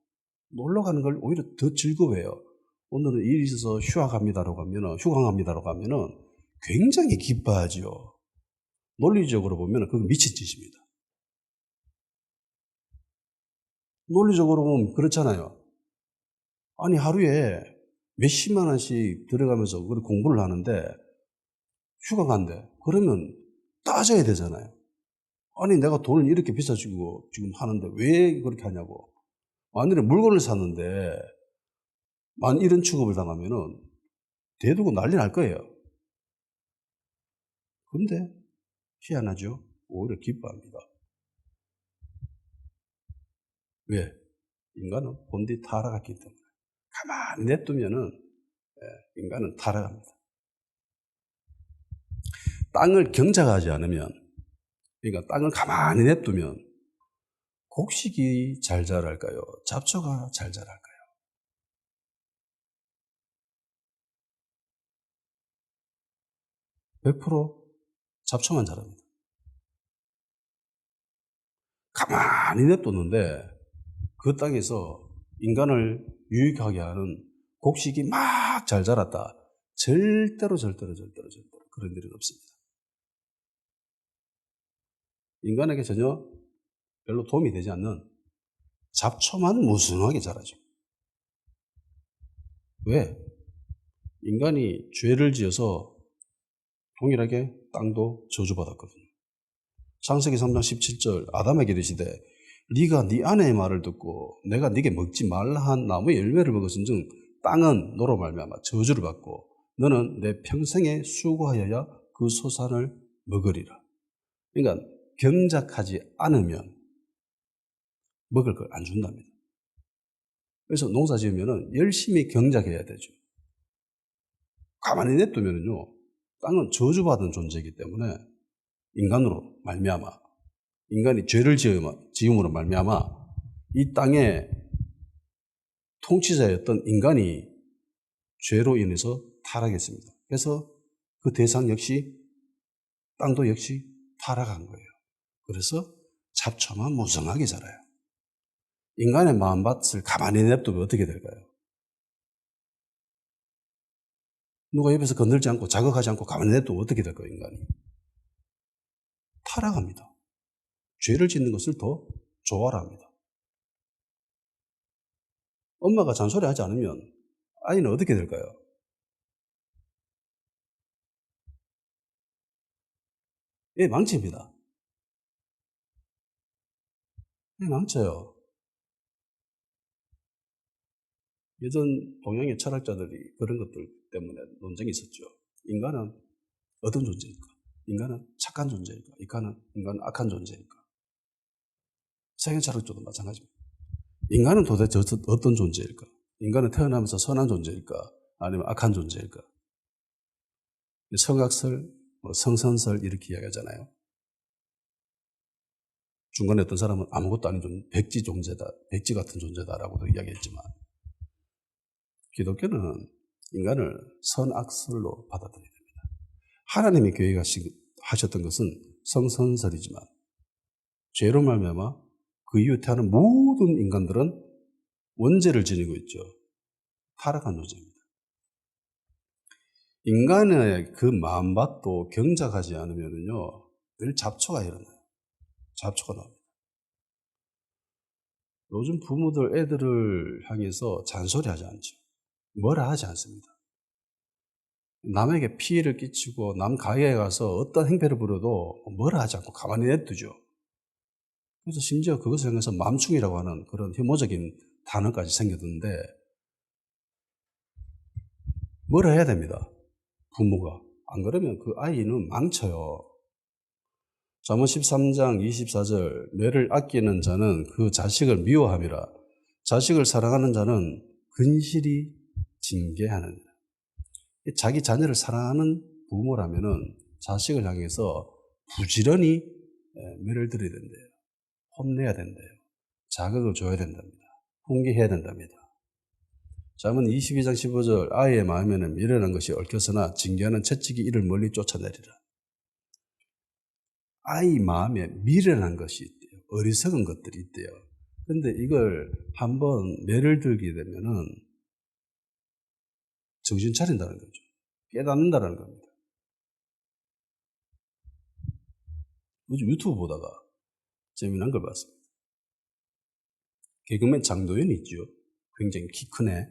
놀러 가는 걸 오히려 더 즐거워해요. 오늘은 일이 있어서 휴학합니다라고 하면은 굉장히 기뻐하죠. 논리적으로 보면 그건 미친 짓입니다. 논리적으로 보면 그렇잖아요. 아니, 하루에 몇십만 원씩 들어가면서 공부를 하는데 휴가 간대. 그러면 따져야 되잖아요. 아니, 내가 돈을 이렇게 비싸주고 지금 하는데 왜 그렇게 하냐고. 만일에 물건을 샀는데 이런 취급을 당하면은 대두고 난리 날 거예요. 근데 희한하죠? 오히려 기뻐합니다. 왜? 인간은 본디 타락했기 때문에. 가만히 냅두면은 인간은 타락합니다. 땅을 경작하지 않으면, 그러니까 땅을 가만히 냅두면 곡식이 잘 자랄까요? 잡초가 잘 자랄까요? 100% 잡초만 자랍니다. 가만히 냅뒀는데 그 땅에서 인간을 유익하게 하는 곡식이 막 잘 자랐다. 절대로 그런 일은 없습니다. 인간에게 전혀 별로 도움이 되지 않는 잡초만 무성하게 자라죠. 왜? 인간이 죄를 지어서 동일하게 땅도 저주받았거든요. 창세기 3장 17절 아담에게 이르시되 네가 네 아내의 말을 듣고 내가 네게 먹지 말라 한 나무의 열매를 먹었은즉 땅은 너로 말미암아 저주를 받고 너는 내 평생에 수고하여야 그 소산을 먹으리라. 그러니까 경작하지 않으면 먹을 걸 안 준답니다. 그래서 농사 지으면 열심히 경작해야 되죠. 가만히 냅두면요, 땅은 저주받은 존재이기 때문에 인간으로 말미암아, 인간이 죄를 지음으로 말미암아 이 땅에 통치자였던 인간이 죄로 인해서 타락했습니다. 그래서 그 대상 역시 땅도 역시 타락한 거예요. 그래서 잡초만 무성하게 자라요. 인간의 마음밭을 가만히 냅두면 어떻게 될까요? 누가 옆에서 건들지 않고 자극하지 않고 가만히 냅두면 어떻게 될까요, 인간이? 타락합니다. 죄를 짓는 것을 더 좋아라 합니다. 엄마가 잔소리하지 않으면 아이는 어떻게 될까요? 예, 망칩니다. 예, 망쳐요. 예전 동양의 철학자들이 그런 것들 때문에 논쟁이 있었죠. 인간은 어떤 존재일까? 인간은 착한 존재일까? 인간은 악한 존재일까? 세계 철학자도 마찬가지입니다. 인간은 도대체 어떤 존재일까? 인간은 태어나면서 선한 존재일까? 아니면 악한 존재일까? 성악설, 성선설 이렇게 이야기하잖아요. 중간에 어떤 사람은 아무것도 아닌 백지 존재다, 백지 같은 존재다라고도 이야기했지만 기독교는 인간을 선악설로 받아들여야 됩니다. 하나님이 계획하셨던 것은 성선설이지만 죄로 말미암아 그 이후에 태어난 모든 인간들은 원죄를 지니고 있죠. 타락한 존재입니다. 인간의 그 마음밭도 경작하지 않으면요 늘 잡초가 일어나요. 잡초가 나옵니다. 요즘 부모들 애들을 향해서 잔소리하지 않죠. 뭐라 하지 않습니다. 남에게 피해를 끼치고 남 가게에 가서 어떤 행패를 부려도 뭐라 하지 않고 가만히 냅두죠. 그래서 심지어 그것을 향해서 맘충이라고 하는 그런 혐오적인 단어까지 생겼는데 뭐라 해야 됩니다. 부모가. 안 그러면 그 아이는 망쳐요. 잠언 13장 24절 매를 아끼는 자는 그 자식을 미워함이라 자식을 사랑하는 자는 근실히 징계하느니라. 자기 자녀를 사랑하는 부모라면은 자식을 향해서 부지런히 매를 들여야 된대요. 혼내야 된대요. 자극을 줘야 된답니다. 훈계해야 된답니다. 잠언 22장 15절 아이의 마음에는 미련한 것이 얽혀서나 징계하는 채찍이 이를 멀리 쫓아내리라. 아이 마음에 미련한 것이 있대요. 어리석은 것들이 있대요. 그런데 이걸 한번 매를 들게 되면은 정신 차린다는 거죠. 깨닫는다는 겁니다. 요즘 유튜브 보다가 재미난 걸 봤습니다. 개그맨 장도연이 있죠. 굉장히 키 큰 애.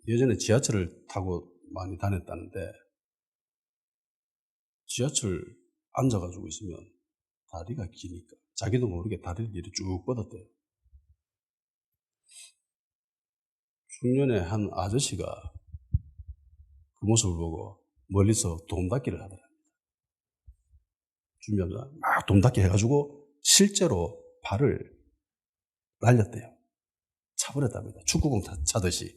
예전에 지하철을 타고 많이 다녔다는데 지하철 앉아가지고 있으면 다리가 기니까 자기도 모르게 다리를 이렇게 쭉 뻗었대요. 중년의 한 아저씨가 그 모습을 보고 멀리서 도움닫기를 하더랍니다. 준비하면서 막 도움닫기 해가지고 실제로 발을 날렸대요. 차버렸답니다. 축구공 차듯이.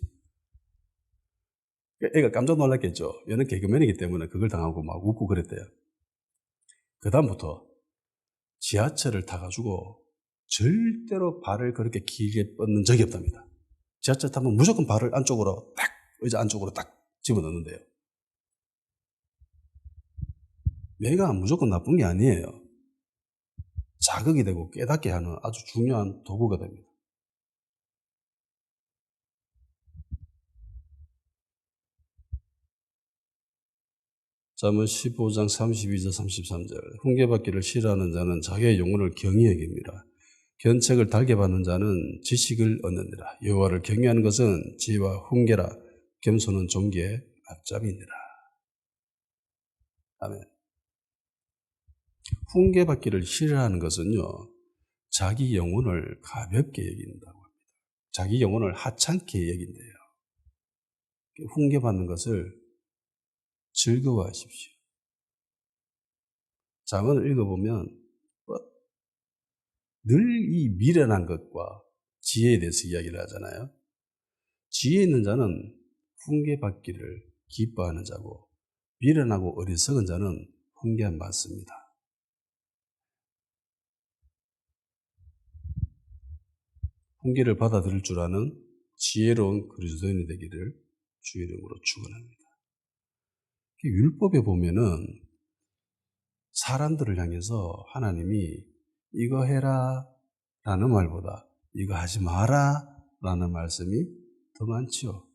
애가 깜짝 놀랐겠죠. 얘는 개그맨이기 때문에 그걸 당하고 막 웃고 그랬대요. 그 다음부터 지하철을 타가지고 절대로 발을 그렇게 길게 뻗는 적이 없답니다. 지하철 타면 무조건 발을 안쪽으로 딱, 의자 안쪽으로 딱 집어넣는데요. 매가 무조건 나쁜 게 아니에요. 자극이 되고 깨닫게 하는 아주 중요한 도구가 됩니다. 잠언 15장 32절 33절 훈계받기를 싫어하는 자는 자기의 영혼을 경히 여깁니다. 견책을 달게 받는 자는 지식을 얻느니라. 여호와를 경외하는 것은 지혜와 훈계라. 겸손은 존귀의 앞잡이니라. 아멘. 훈계받기를 싫어하는 것은요, 자기 영혼을 가볍게 여긴다고 합니다. 자기 영혼을 하찮게 여긴대요. 훈계받는 것을 즐거워하십시오. 잠언을 읽어보면 늘 이 미련한 것과 지혜에 대해서 이야기를 하잖아요. 지혜 있는 자는 훈계받기를 기뻐하는 자고 미련하고 어리석은 자는 훈계 안 받습니다. 훈계를 받아들일 줄 아는 지혜로운 그리스도인이 되기를 주의 이름으로 축원합니다. 율법에 보면은 사람들을 향해서 하나님이 이거 해라 라는 말보다 이거 하지 마라 라는 말씀이 더 많지요.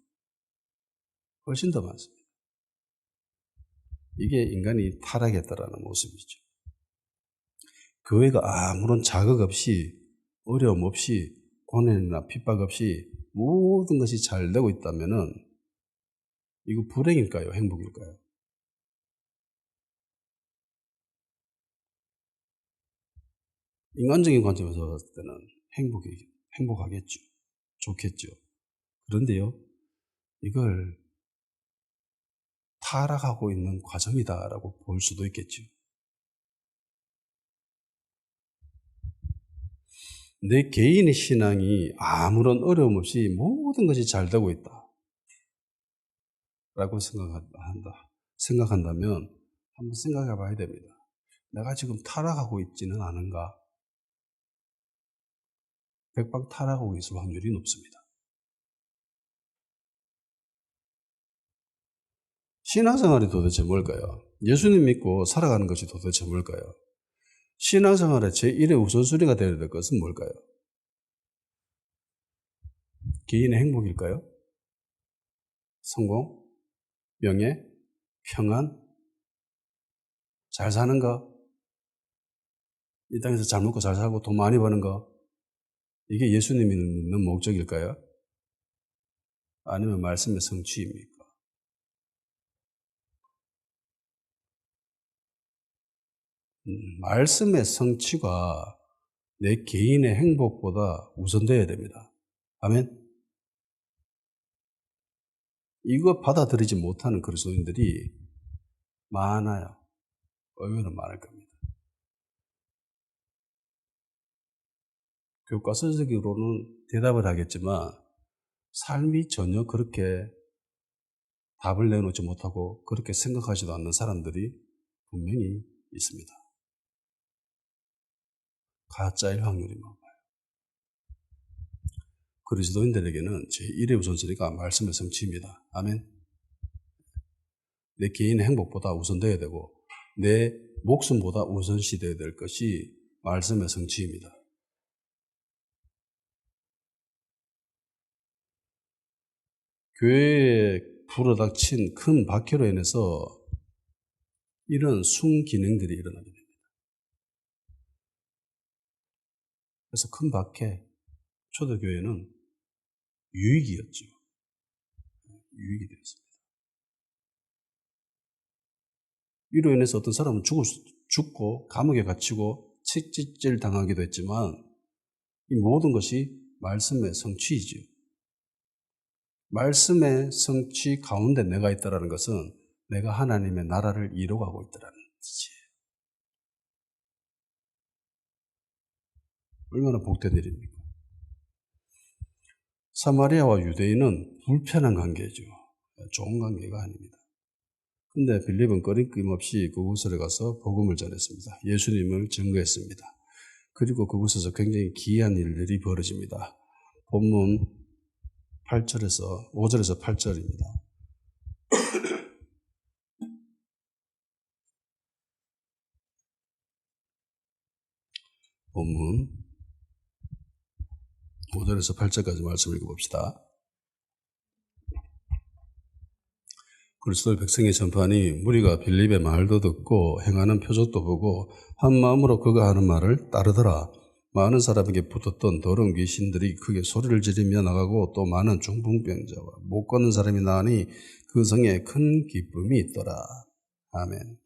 훨씬 더 많습니다. 이게 인간이 타락했다라는 모습이죠. 교회가 아무런 자극 없이, 어려움 없이, 고난이나 핍박 없이 모든 것이 잘 되고 있다면은 이거 불행일까요? 행복일까요? 인간적인 관점에서 봤을 때는 행복하겠죠. 좋겠죠. 그런데요, 이걸 타락하고 있는 과정이다라고 볼 수도 있겠죠. 내 개인의 신앙이 아무런 어려움 없이 모든 것이 잘 되고 있다 라고 생각한다면 한번 생각해 봐야 됩니다. 내가 지금 타락하고 있지는 않은가? 백방 타락하고 있을 확률이 높습니다. 신앙생활이 도대체 뭘까요? 예수님 믿고 살아가는 것이 도대체 뭘까요? 신앙생활의 제1의 우선순위가 되어야 될 것은 뭘까요? 개인의 행복일까요? 성공? 명예? 평안? 잘 사는 거? 이 땅에서 잘 먹고 잘 살고 돈 많이 버는 거? 이게 예수님이 믿는 목적일까요? 아니면 말씀의 성취입니까? 말씀의 성취가 내 개인의 행복보다 우선되어야 됩니다. 아멘? 이거 받아들이지 못하는 그리스도인들이 많아요. 의외로 많을 겁니다. 교과서적으로는 대답을 하겠지만 삶이 전혀 그렇게 답을 내놓지 못하고 그렇게 생각하지도 않는 사람들이 분명히 있습니다. 가짜일 확률이 높아요. 그리스도인들에게는 제1의 우선순위가 말씀의 성취입니다. 아멘. 내 개인의 행복보다 우선되어야 되고 내 목숨보다 우선시되어야 될 것이 말씀의 성취입니다. 교회에 불어닥친 큰 박해로 인해서 이런 순기능들이 일어나게 됩니다. 그래서 큰 박해, 초대교회는 유익이었죠. 유익이 되었습니다. 이로 인해서 어떤 사람은 죽고 감옥에 갇히고 채찍질 당하기도 했지만 이 모든 것이 말씀의 성취이죠. 말씀의 성취 가운데 내가 있다는 것은 내가 하나님의 나라를 이루어가고 있다는 뜻이에요. 얼마나 복된 일입니까? 사마리아와 유대인은 불편한 관계죠. 좋은 관계가 아닙니다. 근데 빌립은 꺼림없이 그곳에 가서 복음을 전했습니다. 예수님을 증거했습니다. 그리고 그곳에서 굉장히 기이한 일들이 벌어집니다. 본문 5절에서 8절입니다. 본문 5절에서 8절까지 말씀을 읽어봅시다. 그리스도의 백성의 전파니 무리가 빌립의 말도 듣고 행하는 표적도 보고 한 마음으로 그가 하는 말을 따르더라. 많은 사람에게 붙었던 더러운 귀신들이 크게 소리를 지르며 나가고 또 많은 중풍병자와 못 걷는 사람이 나으니 그 성에 큰 기쁨이 있더라. 아멘.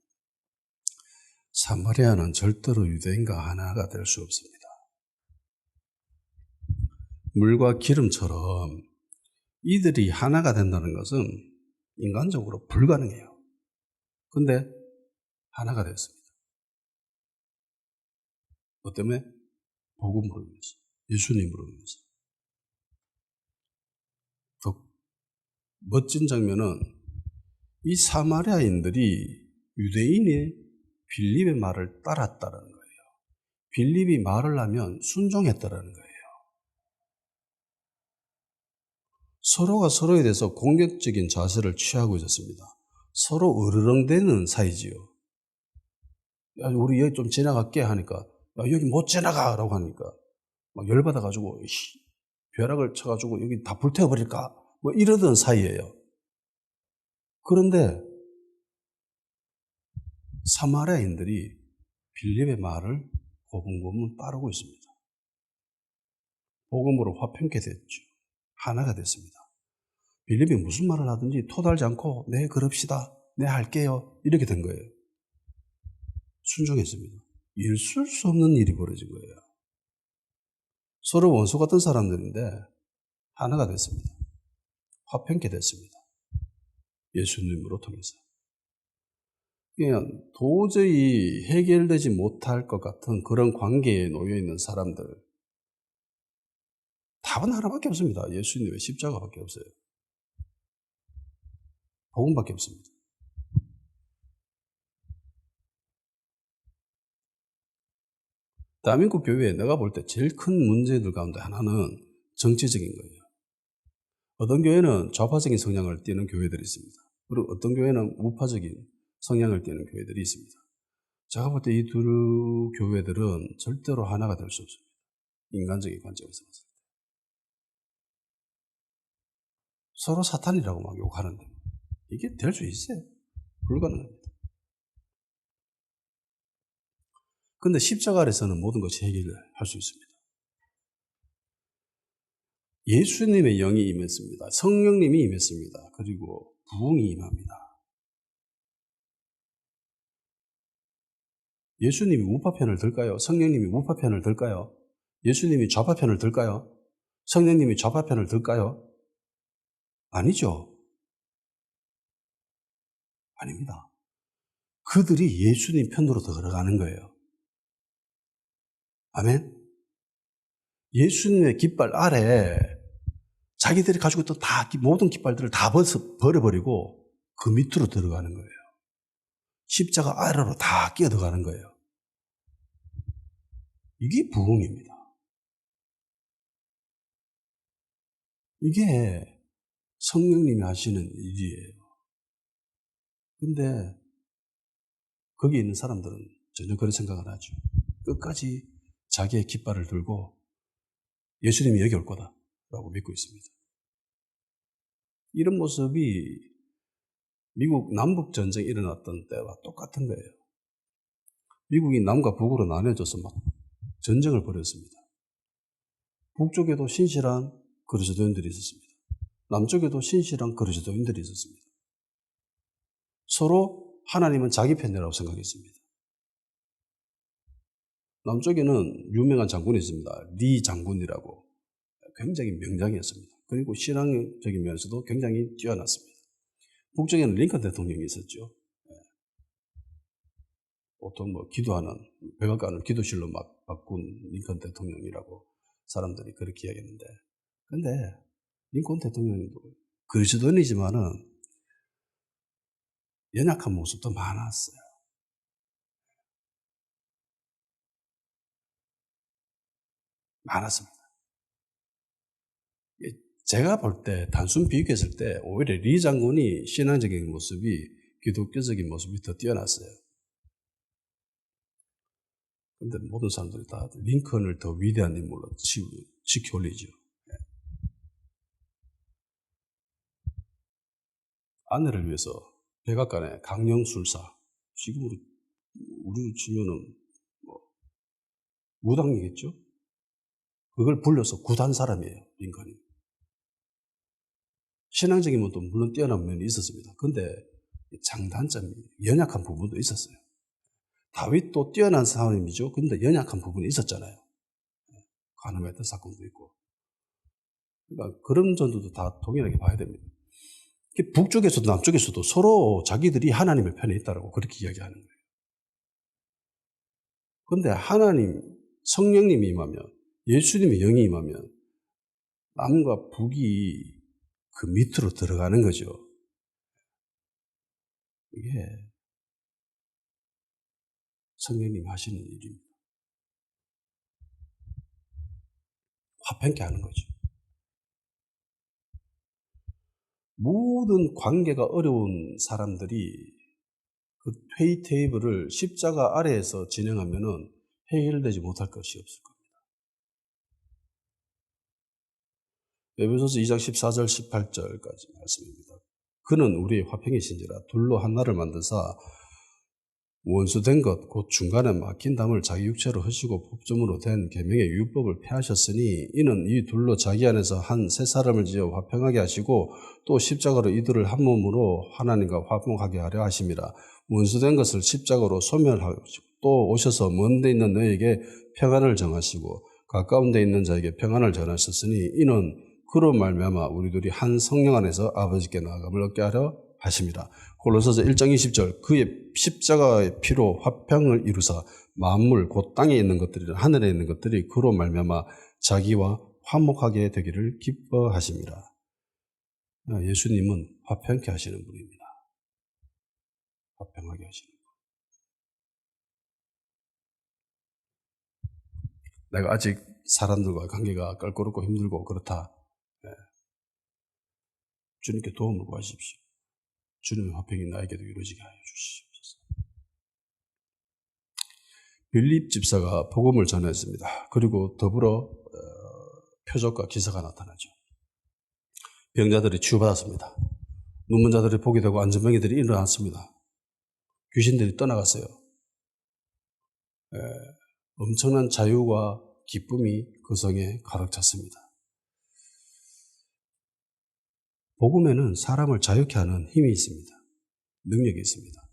사마리아는 절대로 유대인과 하나가 될 수 없습니다. 물과 기름처럼 이들이 하나가 된다는 것은 인간적으로 불가능해요. 근데 하나가 됐습니다. 뭐 때문에? 복음으로 인해서, 예수님으로 인해서. 더 멋진 장면은 이 사마리아인들이 유대인이 빌립의 말을 따랐다는 거예요. 빌립이 말을 하면 순종했다는 거예요. 서로가 서로에 대해서 공격적인 자세를 취하고 있었습니다. 서로 으르렁대는 사이지요. 야, 우리 여기 좀 지나갈게 하니까, 야, 여기 못 지나가라고 하니까, 막 열받아가지고, 벼락을 쳐가지고 여기 다 불태워버릴까? 뭐 이러던 사이예요. 그런데 사마리아인들이 빌립의 말을 고분고분 따르고 있습니다. 복음으로 화평케 됐죠. 하나가 됐습니다. 빌립이 무슨 말을 하든지 토달지 않고 네 그럽시다. 네 할게요. 이렇게 된 거예요. 순종했습니다. 있을 수 없는 일이 벌어진 거예요. 서로 원수 같은 사람들인데 하나가 됐습니다. 화평케 됐습니다. 예수님으로 통해서. 그냥 도저히 해결되지 못할 것 같은 그런 관계에 놓여 있는 사람들, 답은 하나밖에 없습니다. 예수님의 십자가밖에 없어요. 복음밖에 없습니다. 대한민국 교회에 내가 볼 때 제일 큰 문제들 가운데 하나는 정치적인 거예요. 어떤 교회는 좌파적인 성향을 띠는 교회들이 있습니다. 그리고 어떤 교회는 우파적인 성향을 띠는 교회들이 있습니다. 제가 볼 때 이 두 교회들은 절대로 하나가 될 수 없습니다. 인간적인 관점에서 봤을 때. 서로 사탄이라고 막 욕하는데 이게 될 수 있어요? 불가능합니다. 그런데 십자가 아래서는 모든 것이 해결할 수 있습니다. 예수님의 영이 임했습니다. 성령님이 임했습니다. 그리고 부흥이 임합니다. 예수님이 우파편을 들까요? 성령님이 우파편을 들까요? 예수님이 좌파편을 들까요? 성령님이 좌파편을 들까요? 아니죠. 아닙니다. 그들이 예수님 편으로 들어가는 거예요. 아멘? 예수님의 깃발 아래 자기들이 가지고 있던 모든 깃발들을 다 버려버리고 그 밑으로 들어가는 거예요. 십자가 아래로 다 끼어 들어가는 거예요. 이게 부흥입니다. 이게 성령님이 하시는 일이에요. 근데 거기 있는 사람들은 전혀 그런 생각을 하죠. 끝까지 자기의 깃발을 들고 예수님이 여기 올 거다라고 믿고 있습니다. 이런 모습이 미국 남북전쟁이 일어났던 때와 똑같은 거예요. 미국이 남과 북으로 나뉘어져서 막 전쟁을 벌였습니다. 북쪽에도 신실한 그리스도인들이 있었습니다. 남쪽에도 신실한 그리스도인들이 있었습니다. 서로 하나님은 자기 편이라고 생각했습니다. 남쪽에는 유명한 장군이 있습니다. 리 장군이라고. 굉장히 명장이었습니다. 그리고 신앙적인 면에서도 굉장히 뛰어났습니다. 북쪽에는 링컨 대통령이 있었죠. 보통 기도하는 백악관을 기도실로 막 바꾼 링컨 대통령이라고 사람들이 그렇게 이야기했는데, 근데 링컨 대통령도 그리스도인이지만은 연약한 모습도 많았어요. 많았습니다. 제가 볼 때 단순 비교했을 때 오히려 리 장군이 신앙적인 모습이 기독교적인 모습이 더 뛰어났어요. 근데 모든 사람들이 다 링컨을 더 위대한 인물로 지켜 올리죠. 아내를 위해서 백악관에 강령술사, 지금 우리 치면은 무당이겠죠? 그걸 불려서 구단 사람이에요, 링컨이. 신앙적인 면도 물론 뛰어난 면이 있었습니다. 근데 장단점이 연약한 부분도 있었어요. 다윗도 뛰어난 사람이죠. 근데 연약한 부분이 있었잖아요. 간음했던 사건도 있고. 그러니까 그런 점도 다 동일하게 봐야 됩니다. 북쪽에서도 남쪽에서도 서로 자기들이 하나님의 편에 있다고 그렇게 이야기하는 거예요. 그런데 하나님, 성령님이 임하면, 예수님의 영이 임하면 남과 북이 그 밑으로 들어가는 거죠. 이게 성령님이 하시는 일입니다. 화평케 하는 거죠. 모든 관계가 어려운 사람들이 그 회의 테이블을 십자가 아래에서 진행하면은 해결되지 못할 것이 없을 겁니다. 에베소서 2장 14절 18절까지 말씀입니다. 그는 우리의 화평이신지라 둘로 하나를 만드사 원수된 것 곧 중간에 막힌 담을 자기 육체로 허시고 법조문으로 된 계명의 율법을 폐하셨으니 이는 이 둘로 자기 안에서 한 새 사람을 지어 화평하게 하시고 또 십자가로 이들을 한 몸으로 하나님과 화평하게 하려 하심이라. 원수된 것을 십자가로 소멸하시고 또 오셔서 먼 데 있는 너에게 평안을 정하시고 가까운 데 있는 자에게 평안을 전하셨으니 이는 그로 말미암아 우리들이 한 성령 안에서 아버지께 나아감을 얻게 하려 하심이라. 골로새서 1장 20절 그의 십자가의 피로 화평을 이루사 만물 곧 땅에 있는 것들이나 하늘에 있는 것들이 그로 말미암아 자기와 화목하게 되기를 기뻐하심이라. 예수님은 화평케 하시는 분입니다. 화평하게 하시는 분. 내가 아직 사람들과 관계가 껄끄럽고 힘들고 그렇다. 주님께 도움을 구하십시오. 주님의 화평이 나에게도 이루어지게 하여 주시옵소서. 빌립 집사가 복음을 전했습니다. 그리고 더불어 표적과 기사가 나타나죠. 병자들이 치유받았습니다. 눈먼 자들이 보게 되고 안전병이들이 일어났습니다. 귀신들이 떠나갔어요. 엄청난 자유와 기쁨이 그 성에 가득 찼습니다. 복음에는 사람을 자유케 하는 힘이 있습니다. 능력이 있습니다.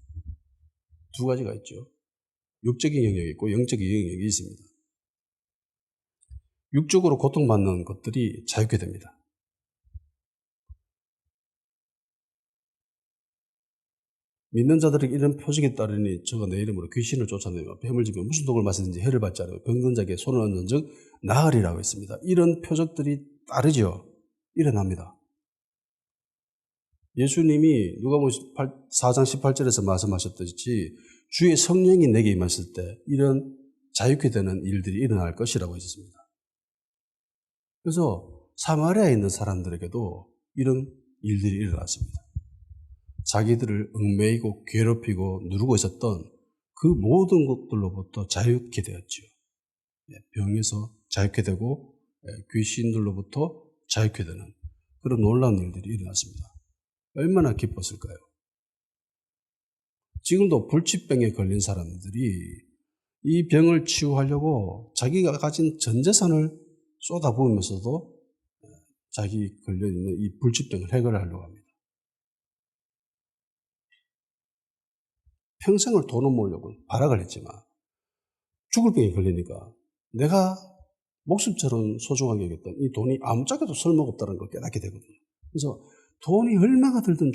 두 가지가 있죠. 육적인 영역이 있고 영적인 영역이 있습니다. 육적으로 고통받는 것들이 자유케 됩니다. 믿는 자들에게 이런 표적이 따르니 저가 내 이름으로 귀신을 쫓아내며 뱀을 집에 무슨 독을 마시든지 해를 받지 않으며 병든 자에게 손을 얹은 즉 나으리라고 했습니다. 이런 표적들이 따르죠. 일어납니다. 예수님이 누가복음 4장 18절에서 말씀하셨듯이 주의 성령이 내게 임하실 때 이런 자유케 되는 일들이 일어날 것이라고 하셨습니다. 그래서 사마리아에 있는 사람들에게도 이런 일들이 일어났습니다. 자기들을 얽매이고 괴롭히고 누르고 있었던 그 모든 것들로부터 자유케 되었죠. 병에서 자유케 되고 귀신들로부터 자유케 되는 그런 놀라운 일들이 일어났습니다. 얼마나 기뻤을까요? 지금도 불치병에 걸린 사람들이 이 병을 치유하려고 자기가 가진 전 재산을 쏟아부으면서도 자기 걸려있는 이 불치병을 해결하려고 합니다. 평생을 돈을 모으려고 발악을 했지만 죽을 병에 걸리니까 내가 목숨처럼 소중하게 여겼던 이 돈이 아무짝에도 쓸모없다는 걸 깨닫게 되거든요. 그래서 돈이 얼마가 들든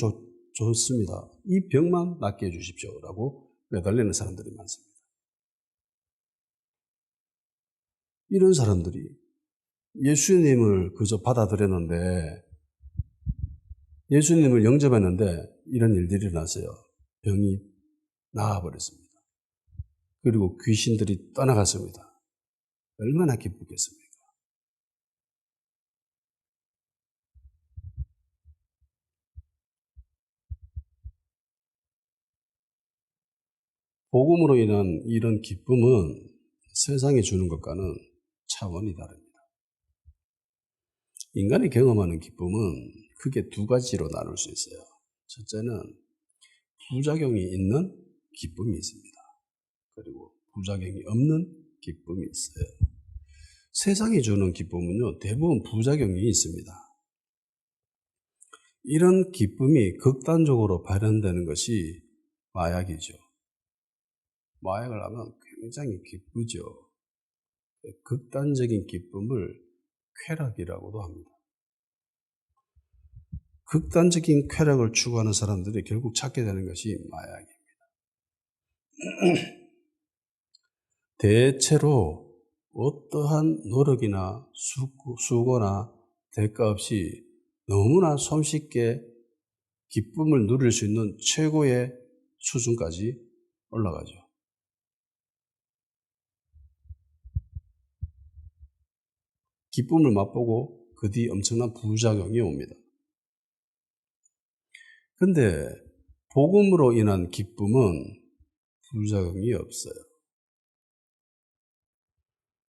좋습니다. 이 병만 낫게 해주십시오라고 매달리는 사람들이 많습니다. 이런 사람들이 예수님을 그저 받아들였는데 예수님을 영접했는데 이런 일들이 일어났어요. 병이 나아버렸습니다. 그리고 귀신들이 떠나갔습니다. 얼마나 기쁘겠습니까? 복음으로 인한 이런 기쁨은 세상이 주는 것과는 차원이 다릅니다. 인간이 경험하는 기쁨은 크게 두 가지로 나눌 수 있어요. 첫째는 부작용이 있는 기쁨이 있습니다. 그리고 부작용이 없는 기쁨이 있어요. 세상이 주는 기쁨은요, 대부분 부작용이 있습니다. 이런 기쁨이 극단적으로 발현되는 것이 마약이죠. 마약을 하면 굉장히 기쁘죠. 극단적인 기쁨을 쾌락이라고도 합니다. 극단적인 쾌락을 추구하는 사람들이 결국 찾게 되는 것이 마약입니다. 대체로 어떠한 노력이나 수고나 대가 없이 너무나 손쉽게 기쁨을 누릴 수 있는 최고의 수준까지 올라가죠. 기쁨을 맛보고 그 뒤 엄청난 부작용이 옵니다. 근데 복음으로 인한 기쁨은 부작용이 없어요.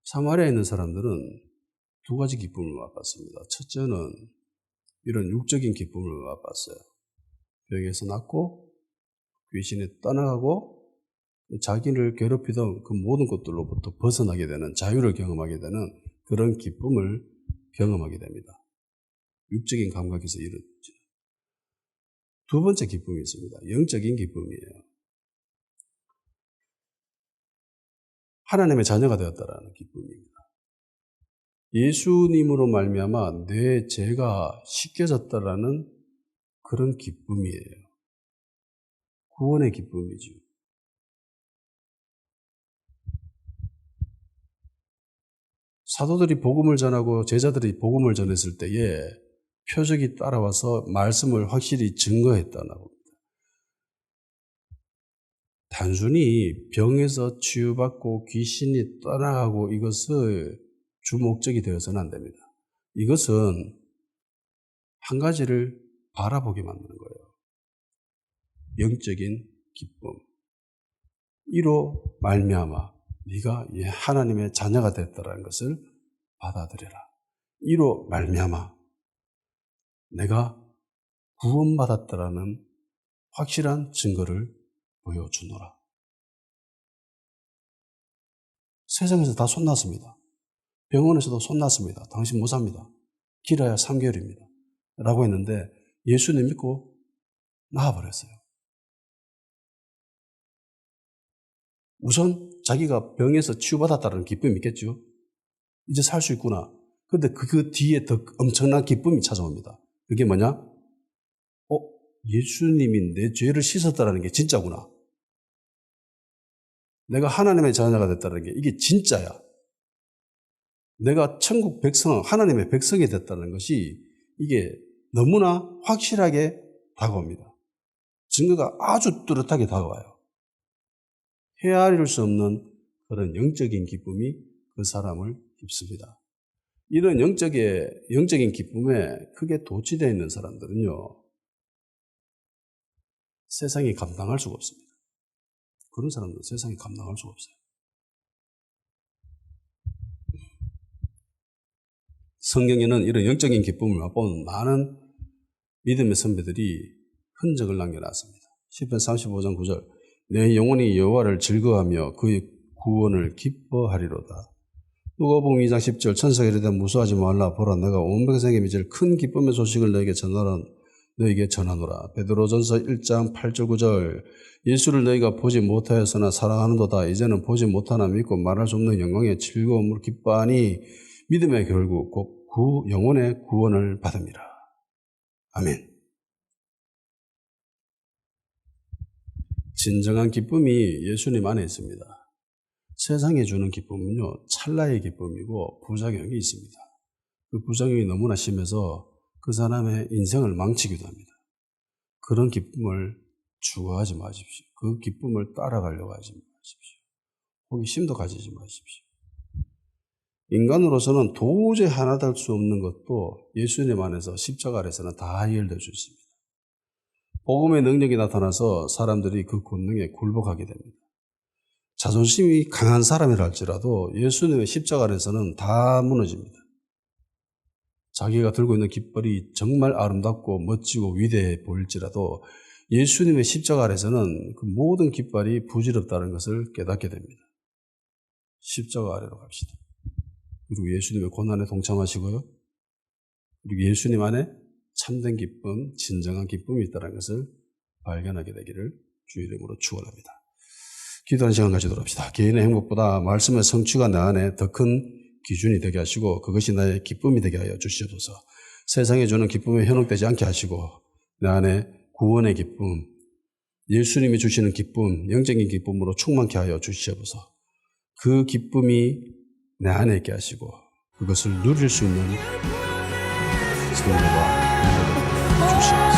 사마리아에 있는 사람들은 두 가지 기쁨을 맛봤습니다. 첫째는 이런 육적인 기쁨을 맛봤어요. 병에서 낫고 귀신이 떠나가고 자기를 괴롭히던 그 모든 것들로부터 벗어나게 되는, 자유를 경험하게 되는 그런 기쁨을 경험하게 됩니다. 육적인 감각에서 이루어지죠. 두 번째 기쁨이 있습니다. 영적인 기쁨이에요. 하나님의 자녀가 되었다라는 기쁨입니다. 예수님으로 말미암아 내 죄가 씻겨졌다라는 그런 기쁨이에요. 구원의 기쁨이죠. 사도들이 복음을 전하고 제자들이 복음을 전했을 때에 표적이 따라와서 말씀을 확실히 증거했다는 겁니다. 단순히 병에서 치유받고 귀신이 떠나가고 이것을 주 목적이 되어서는 안 됩니다. 이것은 한 가지를 바라보게 만드는 거예요. 영적인 기쁨. 이로 말미암아 네가 하나님의 자녀가 됐다라는 것을 받아들여라. 이로 말미암아 내가 구원받았다라는 확실한 증거를 보여주노라. 세상에서 다 손났습니다. 병원에서도 손났습니다. 당신 못 삽니다. 길어야 3개월입니다. 라고 했는데 예수님 믿고 나아버렸어요. 우선 자기가 병에서 치유받았다는 기쁨이 있겠죠. 이제 살 수 있구나. 그런데 그 뒤에 더 엄청난 기쁨이 찾아옵니다. 그게 뭐냐? 예수님이 내 죄를 씻었다는 게 진짜구나. 내가 하나님의 자녀가 됐다는 게 이게 진짜야. 내가 천국 백성, 하나님의 백성이 됐다는 것이 이게 너무나 확실하게 다가옵니다. 증거가 아주 뚜렷하게 다가와요. 헤아릴 수 없는 그런 영적인 기쁨이 그 사람을 휩습니다. 이런 영적인 기쁨에 크게 도취되어 있는 사람들은요, 세상이 감당할 수가 없습니다. 그런 사람들은 세상이 감당할 수가 없어요. 성경에는 이런 영적인 기쁨을 맛본 많은 믿음의 선배들이 흔적을 남겨놨습니다. 시편 35장 9절 내 영혼이 여호와를 즐거워하며 그의 구원을 기뻐하리로다. 누가복음 2장 10절 천사가 이르되 무서워하지 말라 보라 내가 온 백성에게 미칠 큰 기쁨의 소식을 너에게 전하노라. 베드로전서 1장 8절 9절 예수를 너희가 보지 못하였으나 사랑하는도다. 이제는 보지 못하나 믿고 말할 수 없는 영광의 즐거움으로 기뻐하니 믿음의 결국 곧 영혼의 구원을 받음이라. 아멘. 진정한 기쁨이 예수님 안에 있습니다. 세상에 주는 기쁨은요, 찰나의 기쁨이고 부작용이 있습니다. 그 부작용이 너무나 심해서 그 사람의 인생을 망치기도 합니다. 그런 기쁨을 추구하지 마십시오. 그 기쁨을 따라가려고 하지 마십시오. 호기심도 가지지 마십시오. 인간으로서는 도저히 하나 될 수 없는 것도 예수님 안에서 십자가 아래서는 다 해결될 수 있습니다. 복음의 능력이 나타나서 사람들이 그 권능에 굴복하게 됩니다. 자존심이 강한 사람이라 할지라도 예수님의 십자가 아래서는 다 무너집니다. 자기가 들고 있는 깃발이 정말 아름답고 멋지고 위대해 보일지라도 예수님의 십자가 아래서는 그 모든 깃발이 부질없다는 것을 깨닫게 됩니다. 십자가 아래로 갑시다. 그리고 예수님의 고난에 동참하시고요. 그리고 예수님 안에 참된 기쁨, 진정한 기쁨이 있다는 것을 발견하게 되기를 주의 이름으로 축원합니다. 기도하는 시간 가지도록 합시다. 개인의 행복보다 말씀의 성취가 내 안에 더 큰 기준이 되게 하시고 그것이 나의 기쁨이 되게 하여 주시옵소서. 세상에 주는 기쁨에 현혹되지 않게 하시고 내 안에 구원의 기쁨, 예수님이 주시는 기쁨, 영적인 기쁨으로 충만케 하여 주시옵소서. 그 기쁨이 내 안에 있게 하시고 그것을 누릴 수 있는 성도가 되게 주시옵소서.